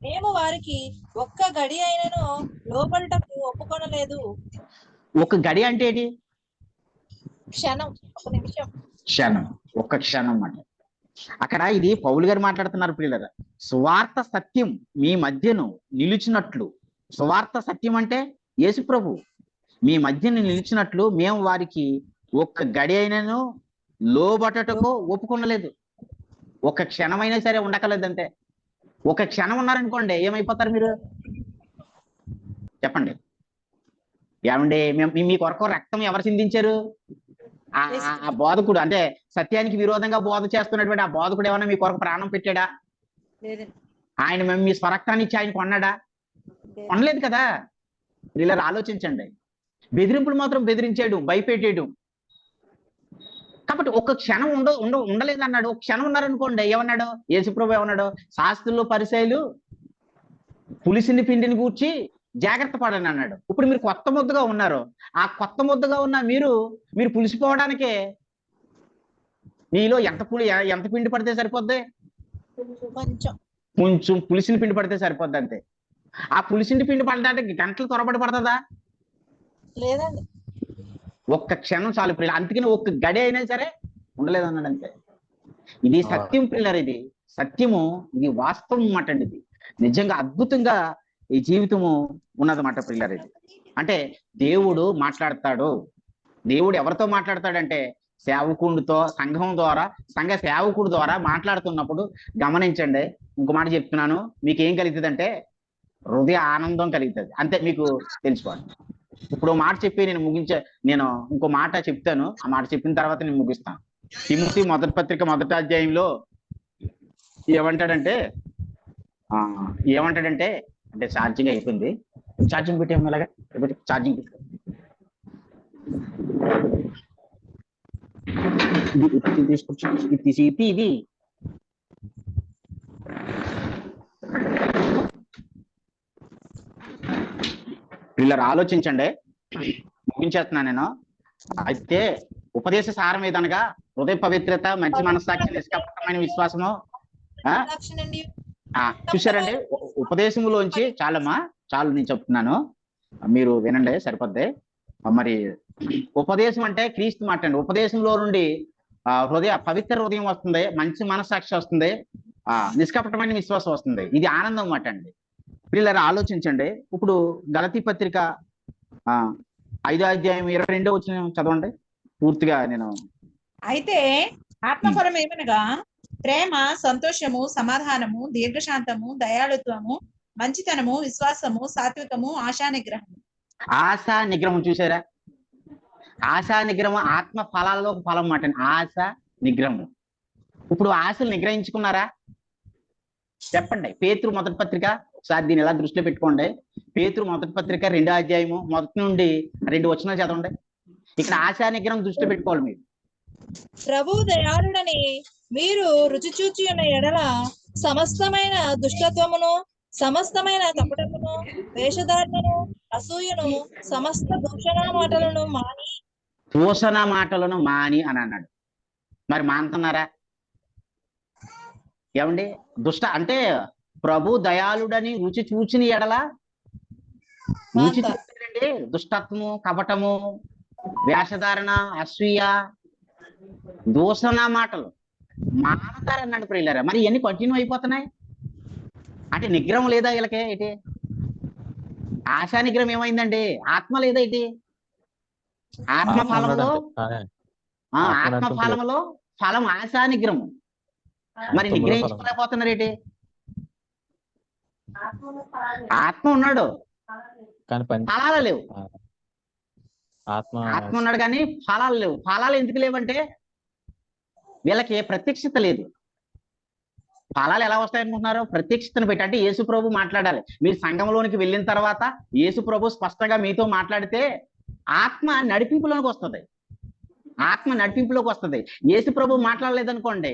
మేము వారికి ఒక్క గడి అయినను లోపలటకు ఒప్పుకొనలేదు. ఒక గడి అంటే ఏంటి? క్షణం, ఒక నిమిషం, క్షణం, ఒక్క క్షణం అన్నమాట. అక్కడ ఇది పౌలు గారు మాట్లాడుతున్నారు పిల్లల. సువార్త సత్యం మీ మధ్యను నిలిచినట్లు. సువార్త సత్యం అంటే యేసు ప్రభు మీ మధ్యను నిలిచినట్లు మేము వారికి ఒక్క గడి అయినను లోబటకు ఒప్పుకొనలేదు. ఒక క్షణమైనా సరే ఉండకలేదంటే. ఒక క్షణం ఉన్నారనుకోండి ఏమైపోతారు మీరు చెప్పండి? ఏమండి మీ కొరకు రక్తం ఎవరు చిందించారు? ఆ బోధకుడు, అంటే సత్యానికి విరోధంగా బోధ చేస్తున్నటువంటి ఆ బోధకుడు ఏమన్నా మీ కొరకు ప్రాణం పెట్టాడా? ఆయన మేము మీ స్వరక్తాన్ని ఇచ్చి ఆయన కొన్నాడా? కొనలేదు కదా. ఇలా ఆలోచించండి. బెదిరింపులు మాత్రం బెదిరించాడు, భయపెట్టాడు. కాబట్టి ఒక క్షణం ఉండలేదు అన్నాడు. ఒక క్షణం ఉన్నారనుకోండి ఏమన్నాడు యేసుప్రభు? ఏమన్నాడు? శాస్త్రులు, పరిసయ్యులు పులిసిని పిండిని కూర్చి జాగ్రత్త పడని అన్నాడు. ఇప్పుడు మీరు కొత్త ముద్దగా ఉన్నారు. ఆ కొత్త ముద్దగా ఉన్న మీరు పులిసిపోవడానికే మీలో ఎంత పిండి పడితే సరిపోద్ది? కొంచెం పులిసిన పిండి పడితే సరిపోద్ది అంతే. ఆ పులిసిండి పిండి పడడానికి గంటలు త్వరపడి పడుతుందా? లేదండి. ఒక్క క్షణం చాలు పిల్లలు. అందుకని ఒక్క గడి అయినా సరే ఉండలేదు అన్నాడు అంతే. ఇది సత్యం పిల్లలు, ఇది సత్యము, ఇది వాస్తవం అన్నమాట అండి. ఇది నిజంగా అద్భుతంగా ఈ జీవితము ఉన్నదన్నమాట పిల్లలు. ఇది అంటే దేవుడు మాట్లాడతాడు. దేవుడు ఎవరితో మాట్లాడతాడంటే సేవకుడితో, సంఘం ద్వారా, సంఘ సేవకుడి ద్వారా మాట్లాడుతున్నప్పుడు గమనించండి. ఇంకో మాట చెప్తున్నాను, మీకు ఏం కలుగుతుందంటే హృదయ ఆనందం కలుగుతుంది. అంతే, మీకు తెలుసుకోండి. ఇప్పుడు మాట చెప్పి నేను ఇంకో మాట చెప్తాను. ఆ మాట చెప్పిన తర్వాత నేను ముగిస్తాను. తిమోతి మొదటి పత్రిక 1వ అధ్యాయంలో ఏమంటాడంటే అంటే ఛార్జింగ్ అయిపోయింది. ఛార్జింగ్ పెట్టాము ఇలాగా, ఛార్జింగ్ తీసుకొచ్చి ఇది వీళ్ళని ఆలోచించండి, ముగించేస్తున్నా నేను. అయితే ఉపదేశ సారం ఏదనగా హృదయ పవిత్రత, మంచి మనస్సాక్షి, నిష్కపటమైన విశ్వాసము. చూసారండి, ఉపదేశంలోంచి చాలు నేను చెప్తున్నాను, మీరు వినండి సరిపోద్ది. మరి ఉపదేశం అంటే క్రీస్తు మాట అండి. ఉపదేశంలో నుండి పవిత్ర హృదయం వస్తుంది, మంచి మనస్సాక్షి వస్తుంది, నిష్కపటమైన విశ్వాసం వస్తుంది. ఇది ఆనందం మాట అండి. వీళ్ళని ఆలోచించండి. ఇప్పుడు గలతీ పత్రిక 5వ అధ్యాయం 22వ వచనం చదవండి పూర్తిగా. నేను అయితే ఆత్మఫలం ఏమనగా ప్రేమ, సంతోషము, సమాధానము, దీర్ఘశాంతము, దయాళుత్వము, మంచితనము, విశ్వాసము, సాత్వికము, ఆశా నిగ్రహం. చూసారా, ఆశా నిగ్రహం ఆత్మ ఫలాల్లో ఒక ఫలం మాట. ఆశా నిగ్రహం. ఇప్పుడు ఆశలు నిగ్రహించుకున్నారా చెప్పండి. పేతురు మొదటి పత్రిక, ఒకసారి దీన్ని ఎలా దృష్టిలో పెట్టుకోండి. పేతురు మొదటి పత్రిక 2వ అధ్యాయము 1 నుండి 2 వచనాలు చదవండి. ఇక్కడ ఆశా నిగ్రహం దృష్టిలో పెట్టుకోవాలి మీరు. ప్రభు దయాళుడని మీరు రుచి చూచి ఉన్న ఎడల సమస్తమైన దుష్టత్వమును, సమస్తమైన కపటమును, వేషధారణను, అసూయను, సమస్త దూషణ మాటలను మాని అని అన్నాడు. మరి మానుతున్నారా ఏమండి? అంటే ప్రభు దయాళుడని రుచి చూచిన ఎడల, రుచి చూడండి, దుష్టత్వము, కపటము, వేషధారణ, అసూయ, దూషణ మాటలు మానతారన్నాడు ప్రియులారా. మరి ఇవన్నీ కంటిన్యూ అయిపోతున్నాయి అంటే నిగ్రహం లేదా వీళ్ళకే? ఏంటి ఆశా నిగ్రహం ఏమైందండి? ఆత్మ లేదా ఏంటి? ఆత్మఫలంలో ఫలం ఆశా నిగ్రహం. మరి నిగ్రహించుకోలేకపోతున్నారు ఏంటి? ఆత్మ ఉన్నాడు కానీ ఫలాలు లేవు. ఆత్మ ఉన్నాడు కానీ ఫలాలు లేవు. ఫలాలు ఎందుకు లేవంటే వీళ్ళకి ప్రత్యక్షత లేదు. ఫలాలు ఎలా వస్తాయనుకుంటున్నారు? ప్రత్యక్షతను పెట్టి. అంటే యేసు ప్రభు మాట్లాడాలి. మీరు సంఘంలోనికి వెళ్ళిన తర్వాత యేసు ప్రభు స్పష్టంగా మీతో మాట్లాడితే ఆత్మ నడిపింపులోకి వస్తుంది. ఆత్మ నడిపింపులోకి వస్తుంది. యేసు ప్రభు మాట్లాడలేదనుకోండి,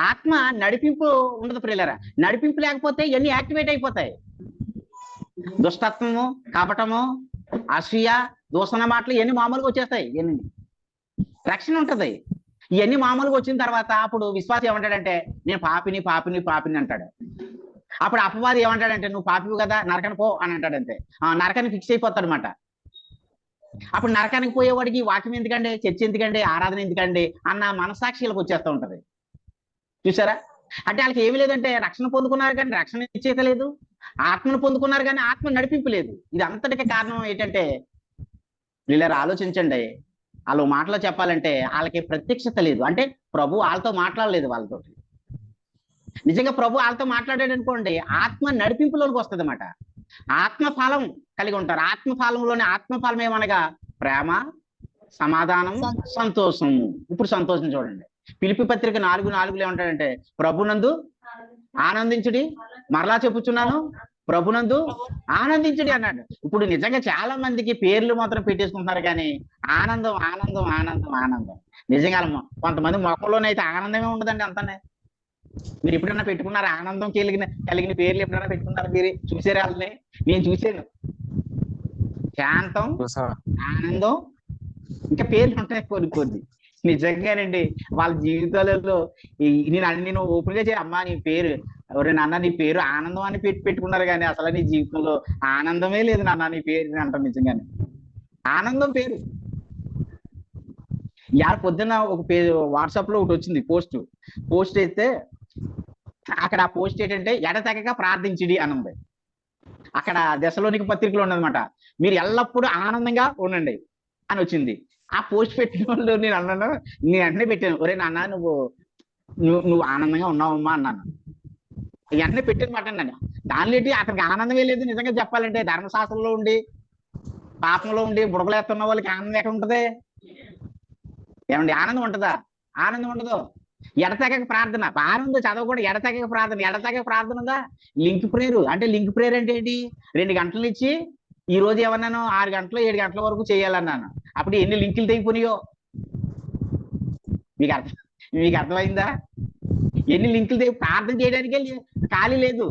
ఆత్మ నడిపింపు ఉండదు ప్రియులారా. నడిపింపు లేకపోతే ఇవన్నీ యాక్టివేట్ అయిపోతాయి. దుష్టత్వము, కపటము, అసూయ, దూషణ మాటలు ఇవన్నీ మామూలుగా వచ్చేస్తాయి. ఇవన్నీ రక్షణ ఉంటది. ఇవన్నీ మామూలుగా వచ్చిన తర్వాత అప్పుడు విశ్వాసం ఏమంటాడంటే నేను పాపిని పాపిని పాపిని అంటాడు. అప్పుడు అపవాది ఏమంటాడంటే నువ్వు పాపివి కదా, నరకానికి పో అని అంటాడంతే. నరకానికి ఫిక్స్ అయిపోతాడు అనమాట. అప్పుడు నరకానికి పోయేవాడికి వాక్యం ఎందుకండి, చర్చ ఎందుకండి, ఆరాధన ఎందుకండి అన్న మనసాక్షిలకు వచ్చేస్తూ ఉంటది. చూసారా? అంటే వాళ్ళకి ఏమి లేదంటే రక్షణ పొందుకున్నారు కానీ రక్షణ ఇచ్చేత లేదు, ఆత్మను పొందుకున్నారు కానీ ఆత్మ నడిపింపు లేదు. ఇది అంతటికి కారణం ఏంటంటే వీళ్ళ ఆలోచించండి. వాళ్ళు మాటలో చెప్పాలంటే వాళ్ళకి ప్రత్యక్షత లేదు. అంటే ప్రభు వాళ్ళతో మాట్లాడలేదు. వాళ్ళతో నిజంగా ప్రభు వాళ్ళతో మాట్లాడాడు అనుకోండి, ఆత్మ నడిపింపులోకి వస్తుంది అన్నమాట. ఆత్మఫలం కలిగి ఉంటారు. ఆత్మఫలంలోని ఆత్మఫలం ఏమనగా ప్రేమ, సమాధానం, సంతోషము. ఇప్పుడు సంతోషం చూడండి. ఫిలిప్పీ పత్రిక 4:4 ఏమంటాడంటే ప్రభునందు ఆనందించుడి. మరలా చెప్పుచున్నాను, ప్రభునందు ఆనందించుడి అన్నాడు. ఇప్పుడు నిజంగా చాలా మందికి పేర్లు మాత్రం పెట్టేసుకుంటున్నారు కానీ ఆనందం ఆనందం ఆనందం ఆనందం నిజంగా కొంతమంది మొక్కలోనైతే ఆనందమే ఉండదండి. అంతనే మీరు ఎప్పుడైనా పెట్టుకున్నారు ఆనందం కలిగిన పేర్లు ఎప్పుడైనా పెట్టుకున్నారు? మీరు చూసారు వాళ్ళని? నేను చూసాను. శాంతం, ఆనందం, ఇంకా పేర్లు ఉంటాయి కొన్ని. నిజంగానండి వాళ్ళ జీవితాలలో నేను ఓపెన్ గా అమ్మా నీ పేరు ఎవరు నాన్న, నీ పేరు ఆనందం అని పెట్టుకున్నారు కానీ అసలు నీ జీవితంలో ఆనందమే లేదు నాన్న నీ పేరు అంటారు. నిజంగానే ఆనందం పేరు. యారు పొద్దున్న ఒక పేరు వాట్సాప్ లో ఒకటి వచ్చింది, పోస్ట్ అయితే అక్కడ ఆ పోస్ట్ ఏంటంటే ఎడతెగక ప్రార్థించుడి అని ఉంది. అక్కడ దశలోనిక పత్రికలో ఉన్నదన్నమాట, మీరు ఎల్లప్పుడూ ఆనందంగా ఉండండి అని వచ్చింది. ఆ పోస్ట్ పెట్టిన వాళ్ళు నేను వెంటనే పెట్టాను, ఒరే నాన్న నువ్వు ఆనందంగా ఉన్నావమ్మా అన్నాను. వెంటనే పెట్టిన మాట అన్నాను. దానిలో అతనికి ఆనందమే లేదు. నిజంగా చెప్పాలంటే ధర్మశాస్త్రంలో ఉండి పాపంలో ఉండి బుడగలేస్తున్న వాళ్ళకి ఆనందం ఎక్కడ ఉంటది? ఏమండి, ఆనందం ఉంటుందా? ఆనందం ఉండదు. ఎడతెగక ప్రార్థన, ఆనందం చదవకూడదు. ఎడతెగక ప్రార్థన ఉందా? లింక్ ప్రేయర్ అంటే ఏంటి? 2 గంటలు ఇచ్చి ఈ రోజు ఏమన్నాను 6 గంటలు 7 గంటల వరకు చేయాలన్నాను. అప్పుడు ఎన్ని లింకులు తెగిపోయినాయో మీకు అర్థమైందా? ఎన్ని లింకులు తెగి ప్రార్థన చేయడానికే ఖాళీ లేదు.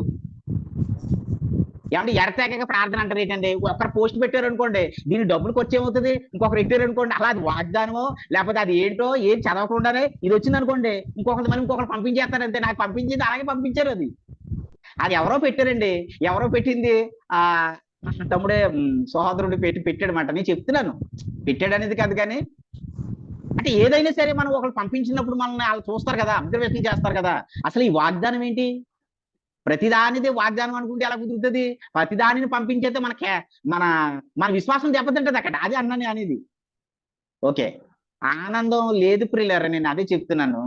ఏమంటే ఎడతెగక ప్రార్థన అంటారు ఏంటండి? ఒకరు పోస్ట్ పెట్టారు అనుకోండి, దీని డబ్బులు ఖర్చు ఏమవుతుంది? ఇంకొకరు పెట్టారు అనుకోండి, అలా అది వాగ్దానమో లేకపోతే అది ఏంటో ఏం చదవకుండానే ఇది వచ్చింది అనుకోండి, ఇంకొకరు పంపించేస్తారు అంతే. నాకు పంపించింది అలాగే పంపించారు. అది ఎవరో పెట్టారండి. ఎవరో పెట్టింది ఆ తమ్ముడే సహోదరుడు పెట్టాడనమాట. నేను చెప్తున్నాను, పెట్టాడు అనేది కాదు, కానీ అంటే ఏదైనా సరే మనం ఒకరు పంపించినప్పుడు మనల్ని వాళ్ళు చూస్తారు కదా, అబ్జర్వేషన్ చేస్తారు కదా. అసలు ఈ వాగ్దానం ఏంటి? ప్రతిదానిదే వాగ్దానం అనుకుంటే ఎలా కుదురుతుంది? ప్రతిదానిని పంపించేస్తే మన మన విశ్వాసం దెబ్బతింటది అక్కడ. అది అన్నాను అనేది. ఓకే, ఆనందం లేదు ప్రియులారా, నేను అదే చెప్తున్నాను.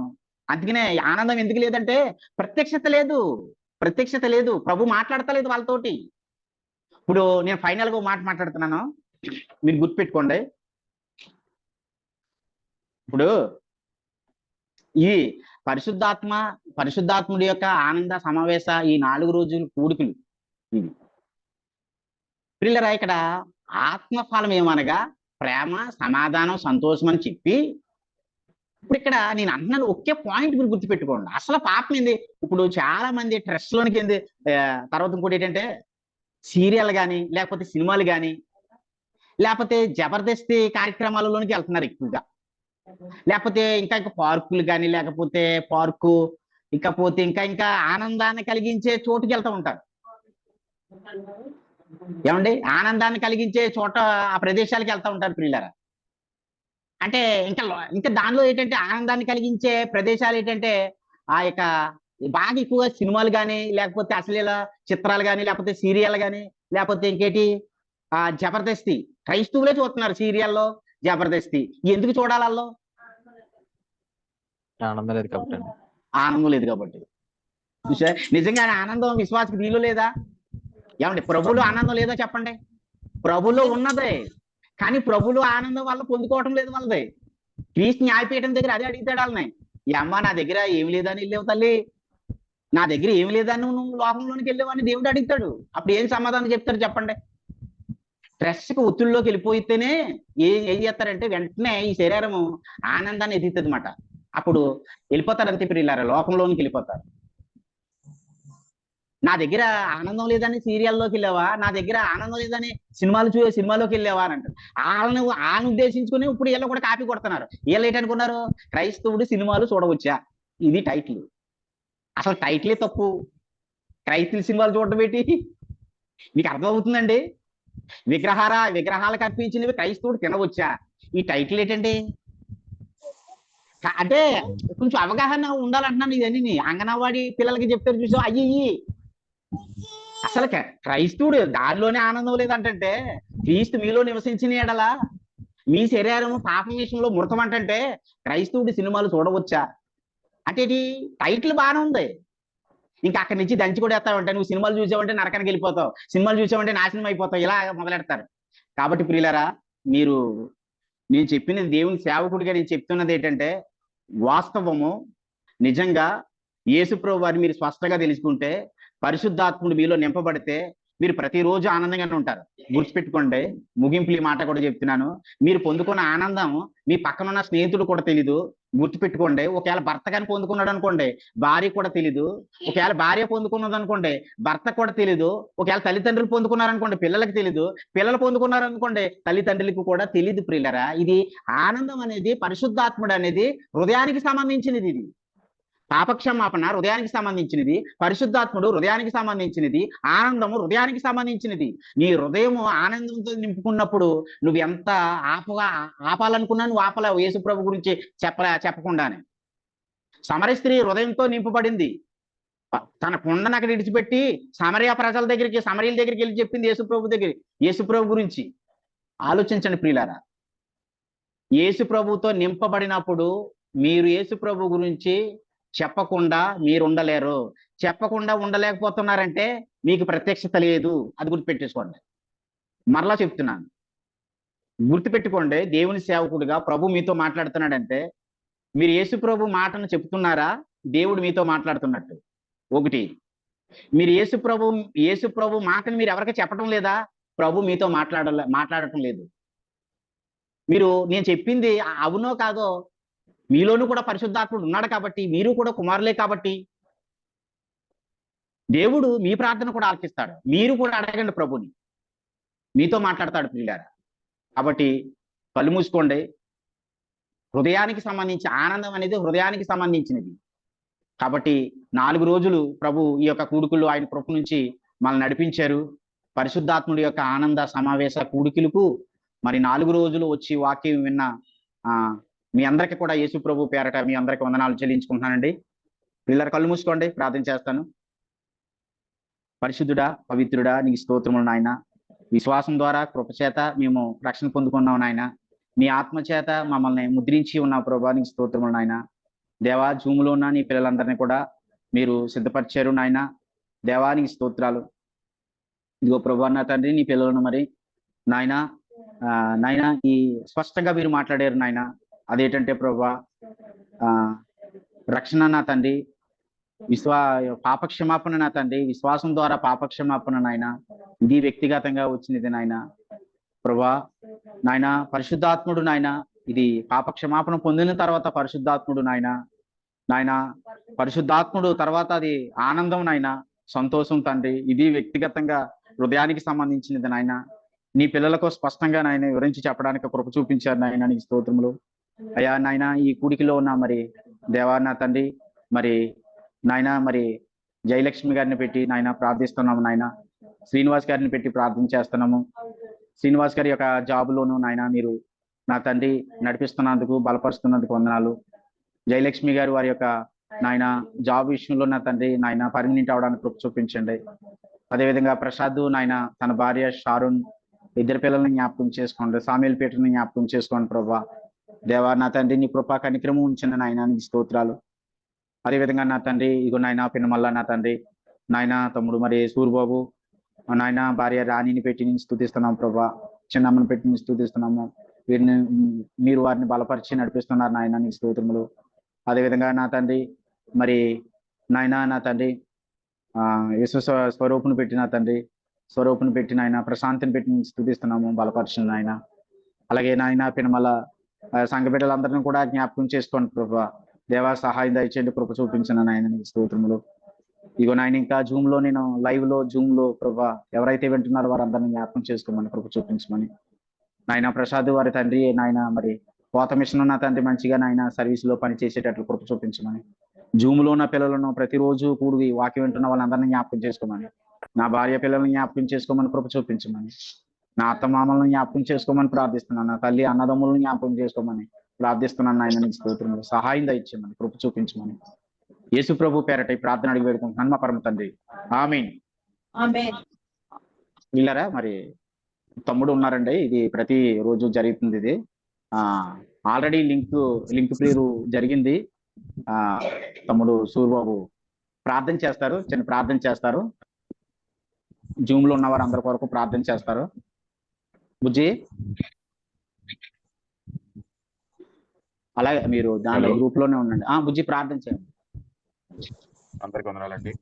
అందుకనే ఆనందం ఎందుకు లేదంటే ప్రత్యక్షత లేదు. ప్రభు మాట్లాడతలేదు వాళ్ళతోటి. ఇప్పుడు నేను ఫైనల్ గా మాట మాట్లాడుతున్నాను, మీరు గుర్తుపెట్టుకోండి. ఇప్పుడు ఈ పరిశుద్ధాత్ముడి యొక్క ఆనంద సమావేశ ఈ 4 రోజులు కూడికలు ఇవి పిల్లరా. ఇక్కడ ఆత్మఫలం ఏమనగా ప్రేమ, సమాధానం, సంతోషం అని చెప్పి, ఇప్పుడు ఇక్కడ నేను అంటున్నాను ఒకే పాయింట్ మీరు గుర్తుపెట్టుకోండి. అసలు పాపం ఏంది? ఇప్పుడు చాలా మంది స్ట్రెస్ లోనికి ఏంది, తర్వాత ఇంకోటి ఏంటంటే సీరియల్ కానీ లేకపోతే సినిమాలు కానీ లేకపోతే జబర్దస్తి కార్యక్రమాలలోనికి వెళ్తున్నారు ఎక్కువగా. లేకపోతే ఇంకా పార్కులు కానీ లేకపోతే ఇకపోతే ఇంకా ఆనందాన్ని కలిగించే చోటుకి వెళ్తూ ఉంటారు. ఏమండి, ఆనందాన్ని కలిగించే చోట ఆ ప్రదేశాలకు వెళ్తూ ఉంటారు పిల్లరా. అంటే ఇంకా దానిలో ఏంటంటే ఆనందాన్ని కలిగించే ప్రదేశాలు ఏంటంటే ఆ యొక్క బాగా ఎక్కువగా సినిమాలు కానీ లేకపోతే అశ్లీల చిత్రాలు కానీ లేకపోతే సీరియల్ కానీ లేకపోతే ఇంకేటి జబర్దస్తి. క్రైస్తవులే చూస్తున్నారు సీరియల్లో జబర్దస్తి. ఎందుకు చూడాలి? వాళ్ళు ఆనందం లేదు కాబట్టి. ఆనందం లేదు కాబట్టి. నిజంగా ఆనందం విశ్వాసకి నీళ్ళు లేదా? ఏమండి, ప్రభువులో ఆనందం లేదా చెప్పండి? ప్రభులో ఉన్నదే, కానీ ప్రభులో ఆనందం వల్ల పొందుకోవటం లేదు వాళ్ళది. క్రీస్తు న్యాయపీఠం దగ్గర అదే అడుగుతాడు వాళ్ళని, ఈ అమ్మ నా దగ్గర ఏమి లేదని వెళ్ళావు తల్లి, నా దగ్గర ఏమి లేదని నువ్వు లోకంలోనికి వెళ్ళావని దేవుడు అడుగుతాడు. అప్పుడు ఏం సమాధానం చెప్తారు చెప్పండి? స్ట్రెస్కి ఒత్తిడిలోకి వెళ్ళిపోయితేనే ఏం చేస్తారంటే వెంటనే ఈ శరీరము ఆనందాన్ని ఎదుగుతుంది అన్నమాట. అప్పుడు వెళ్ళిపోతారు అంతే ప్రియులారా, లోకంలోనికి వెళ్ళిపోతారు. నా దగ్గర ఆనందం లేదని సీరియల్లోకి వెళ్ళావా, నా దగ్గర ఆనందం లేదని సినిమాలోకి వెళ్ళావా అని అంటారు. వాళ్ళని ఉద్దేశించుకుని ఇప్పుడు వీళ్ళు కూడా కాపీ కొడుతున్నారు. వీళ్ళు ఏంటనుకున్నారు? క్రైస్తవుడు సినిమాలు చూడవచ్చా, ఇది టైటిల్. అసలు టైటిలే తప్పు. క్రైస్తవ సినిమాలు చూడటం ఏంటి? మీకు అర్థమవుతుందండి? విగ్రహాలకు అర్పించినవి క్రైస్తవుడు తినవచ్చా, ఈ టైటిల్ ఏంటండి? అంటే కొంచెం అవగాహన ఉండాలంటున్నాను. ఇదన్నీ అంగన్వాడి పిల్లలకి చెప్తారు చూసా, అయ్యి అసలు క్రైస్తవుడు దానిలోనే ఆనందం లేదంటే క్రీస్తు మీలో నివసించిన ఎడల మీ శరీరం పాపం విషయంలో మృతం అంటే క్రైస్తవుడి సినిమాలు చూడవచ్చా అంటే ఇది టైటిల్ బాగానే ఉంది. ఇంకా అక్కడి నుంచి దంచి కూడా వేస్తావంటే నువ్వు సినిమాలు చూసావంటే నరకానికి వెళ్ళిపోతావు, సినిమాలు చూసావంటే నాశనం అయిపోతావు, ఇలా మొదలెడతారు. కాబట్టి ప్రియులారా, నేను చెప్పినది దేవుని సేవకుడిగా నేను చెప్తున్నది ఏంటంటే వాస్తవము. నిజంగా యేసుప్రభు వారిని మీరు స్పష్టంగా తెలుసుకుంటే, పరిశుద్ధాత్ముడు మీలో నింపబడితే మీరు ప్రతిరోజు ఆనందంగానే ఉంటారు. గుర్తుపెట్టుకోండి, ముగింపులు ఈ మాట కూడా చెప్తున్నాను. మీరు పొందుకున్న ఆనందం మీ పక్కన ఉన్న స్నేహితుడు కూడా తెలీదు. గుర్తుపెట్టుకోండి, ఒకవేళ భర్త కానీ పొందుకున్నాడు అనుకోండి భార్య కూడా తెలీదు. ఒకవేళ భార్య పొందుకున్నది అనుకోండి భర్త కూడా తెలీదు. ఒకవేళ తల్లిదండ్రులు పొందుకున్నారనుకోండి పిల్లలకి తెలీదు. పిల్లలు పొందుకున్నారనుకోండి తల్లిదండ్రులకు కూడా తెలీదు. ప్రియులరా, ఇది ఆనందం అనేది పరిశుద్ధాత్ముడు అనేది హృదయానికి సంబంధించినది. ఇది పాపక్షమాపణ హృదయానికి సంబంధించినది, పరిశుద్ధాత్ముడు హృదయానికి సంబంధించినది, ఆనందము హృదయానికి సంబంధించినది. నీ హృదయము ఆనందంతో నింపుకున్నప్పుడు నువ్వు ఎంత ఆపాలనుకున్నా నువ్వు ఆపలేవు. యేసుప్రభు గురించి చెప్పకుండానే సమరయ స్త్రీ హృదయంతో నింపబడింది. తన కుండను అక్కడ విడిచిపెట్టి సమరయ సమరయుల దగ్గరికి వెళ్ళి చెప్పింది యేసుప్రభు గురించి. ఆలోచించండి ప్రియులారా, యేసుప్రభుతో నింపబడినప్పుడు మీరు యేసుప్రభు గురించి చెప్పకుండా మీరు ఉండలేరు. చెప్పకుండా ఉండలేకపోతున్నారంటే మీకు ప్రత్యక్షత లేదు. అది గుర్తుపెట్టేసుకోండి. మరలా చెప్తున్నాను, గుర్తుపెట్టుకోండి. దేవుని సేవకుడిగా ప్రభు మీతో మాట్లాడుతున్నాడంటే మీరు యేసు ప్రభు మాటను చెప్తున్నారా, దేవుడు మీతో మాట్లాడుతున్నట్టు? ఒకటి, మీరు యేసు ప్రభు మాటను మీరు ఎవరికి చెప్పడం లేదా, ప్రభు మీతో మాట్లాడటం లేదు. మీరు నేను చెప్పింది అవునో కాదో, మీలోనూ కూడా పరిశుద్ధాత్ముడు ఉన్నాడు కాబట్టి, మీరు కూడా కుమారులే కాబట్టి దేవుడు మీ ప్రార్థన కూడా ఆలకిస్తాడు. మీరు కూడా అడగండి ప్రభుని, మీతో మాట్లాడతాడు పిల్లారా. కాబట్టి కళ్ళు మూసుకోండి. హృదయానికి సంబంధించి ఆనందం అనేది హృదయానికి సంబంధించినది. కాబట్టి 4 రోజులు ప్రభు ఈ యొక్క కూడుకులు ఆయన కృప నుంచి మనల్ని నడిపించారు. పరిశుద్ధాత్ముడి యొక్క ఆనంద సమావేశ కూడికలకు మరి 4 రోజులు వచ్చి వాక్యం విన్న మీ అందరికీ కూడా యేసు ప్రభు పేరట మీ అందరికి వందనాలు చెల్లించుకుంటున్నానండి. పిల్లలు కళ్ళు మూసుకోండి, ప్రార్థన చేస్తాను. పరిశుద్ధుడా, పవిత్రుడా, నీకు స్తోత్రములు నాయన. విశ్వాసం ద్వారా కృపచేత మేము రక్షణ పొందుకున్నాం నాయన. నీ ఆత్మచేత మమ్మల్ని ముద్రించి ఉన్నావు ప్రభా, నీకు స్తోత్రములు నాయన. దేవా, జూములో ఉన్న నీ పిల్లలందరినీ కూడా మీరు సిద్ధపరిచారు నాయన. దేవానికి స్తోత్రాలు. ఇదిగో ప్రభా నా తండ్రి, నీ పిల్లలను మరి నాయన నాయన ఈ స్పష్టంగా మీరు మాట్లాడారు నాయన. అదేంటంటే ప్రభా రక్షణ నా తండ్రి, పాపక్షమాపణ నా తండ్రి, విశ్వాసం ద్వారా పాపక్షమాపణ నాయన. ఇది వ్యక్తిగతంగా వచ్చినది నాయన. ప్రభా నాయన, పరిశుద్ధాత్ముడు నాయన, ఇది పాపక్షమాపణ పొందిన తర్వాత పరిశుద్ధాత్ముడు నాయన. నాయన పరిశుద్ధాత్ముడు తర్వాత అది ఆనందం నాయన, సంతోషం తండ్రి. ఇది వ్యక్తిగతంగా హృదయానికి సంబంధించినది నాయన. నీ పిల్లలకు స్పష్టంగా నాయన వివరించి చెప్పడానికి కృప చూపించారు నాయన, నీకు స్తోత్రములు అయ్యా. నాయన ఈ కూడికిలో ఉన్న మరి దేవా నా తండ్రి, మరి నాయన మరి జయలక్ష్మి గారిని పెట్టి నాయన ప్రార్థిస్తున్నాము నాయన. శ్రీనివాస్ గారిని పెట్టి ప్రార్థన చేస్తున్నాము. శ్రీనివాస్ గారి యొక్క జాబులోను నాయన మీరు నా తండ్రి నడిపిస్తున్నందుకు, బలపరుస్తున్నందుకు వందనాలు. జయలక్ష్మి గారు వారి యొక్క నాయన జాబ్ విషయంలో నా తండ్రి నాయన పర్మనెంట్ అవడానికి కృప చూపించండి. అదేవిధంగా ప్రసాద్ నాయన తన భార్య షారున్, 2 పిల్లల్ని జ్ఞాపకం చేసుకోండి. సామేల్ పీటర్ని జ్ఞాపకం చేసుకోండి ప్రభా. దేవా నా తండ్రి, నీ కృపా కనిక్రమం ఉంచిన నాయన, నీ స్తోత్రాలు. అదేవిధంగా నా తండ్రి ఇగో నాయన పిన్నమల్ల నా తండ్రి నాయన తమ్ముడు మరి సూర్బాబు నాయన భార్య రాణిని పెట్టి నేను స్తుతిస్తున్నాం ప్రభా. చిన్నమ్మని పెట్టి నేను స్తుతిస్తున్నాము. వీరిని మీరు వారిని బలపరిచి నడిపిస్తున్నారు నాయన, నీ స్తోత్రములు. అదేవిధంగా నా తండ్రి మరి నాయన నా తండ్రి యేసు స్వరూపుని పెట్టి నా తండ్రి స్వరూపుని పెట్టి నాయన ప్రశాంతిని పెట్టి నేను స్తుతిస్తున్నాము, బలపరిచిన నాయన. అలాగే నాయన పిన్నమల్ల సంఘ బిడ్డలందరినీ కూడా జ్ఞాపకం చేసుకోండి ప్రభా. దేవా సహాయం దయచేయండి, కృప చూపించిన నాయన, నీకు స్తోత్రములు. ఇగో నాయన ఇంకా నేను లైవ్ లో జూమ్ లో ప్రభా ఎవరైతే వింటున్నారో వారందరినీ జ్ఞాపకం చేసుకోమని, కృప చూపించమని నాయన. ప్రసాద్ వారి తండ్రి నాయన మరి కోత మిషన్ ఉన్న తండ్రి మంచిగా నాయన సర్వీస్ లో పని చేసేటట్లు కృప చూపించమని. జూమ్ లో ఉన్న పిల్లలను ప్రతిరోజు కూడి వాక్యం వింటున్న వాళ్ళందరినీ జ్ఞాపకం చేసుకోమని. నా భార్య పిల్లల్ని జ్ఞాపకం చేసుకోమని, కృప చూపించమని. నా అత్తమామలను జ్ఞాపకం చేసుకోమని ప్రార్థిస్తున్నాను. నా తల్లి అన్నదమ్ములను జ్ఞాపకం చేసుకోమని ప్రార్థిస్తున్నాను నాయన, నీకు స్తోత్రములు. సహాయం దయచేయమని, కృప చూపించమని యేసు ప్రభు పేరట ఈ ప్రార్థన అడిగి పెడుకుంటున్నాను మా పరమ తండ్రి, ఆమేన్. వీళ్ళరా మరి తమ్ముడు ఉన్నారండి, ఇది ప్రతి రోజు జరుగుతుంది. ఇది ఆల్రెడీ లింక్ ప్రేరు జరిగింది. తమ్ముడు సూర్బాబు ప్రార్థన చేస్తారు, చిన్న ప్రార్థన చేస్తారు. జూమ్ లో ఉన్న వారు అందరి కొరకు ప్రార్థన చేస్తారు. బుజ్జి అలాగే మీరు దాని గ్రూప్ లోనే ఉండండి. బుజ్జి ప్రార్థన చేయండి. అందరికి వందనాలండి.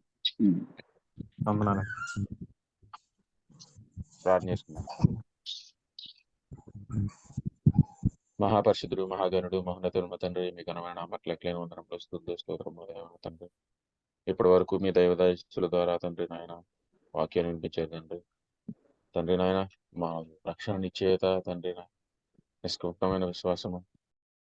ప్రార్థన చేసుకున్నాం. మహాపరిశుద్ధుడు, మహాగణుడు, మహోన్నతుడు తండ్రి, మీ ఘనమైన నామములకు లెక్కలేని వందనములు, స్తుతులు, స్తోత్రములు తండ్రి. ఇప్పటి వరకు మీ దైవదయల ద్వారా తండ్రి నాయన వాక్యాన్ని వినిపించారు తండ్రి. తండ్రి నాయన మా రక్షణ నిశ్చయత తండ్రి నిష్కృతమైన విశ్వాసము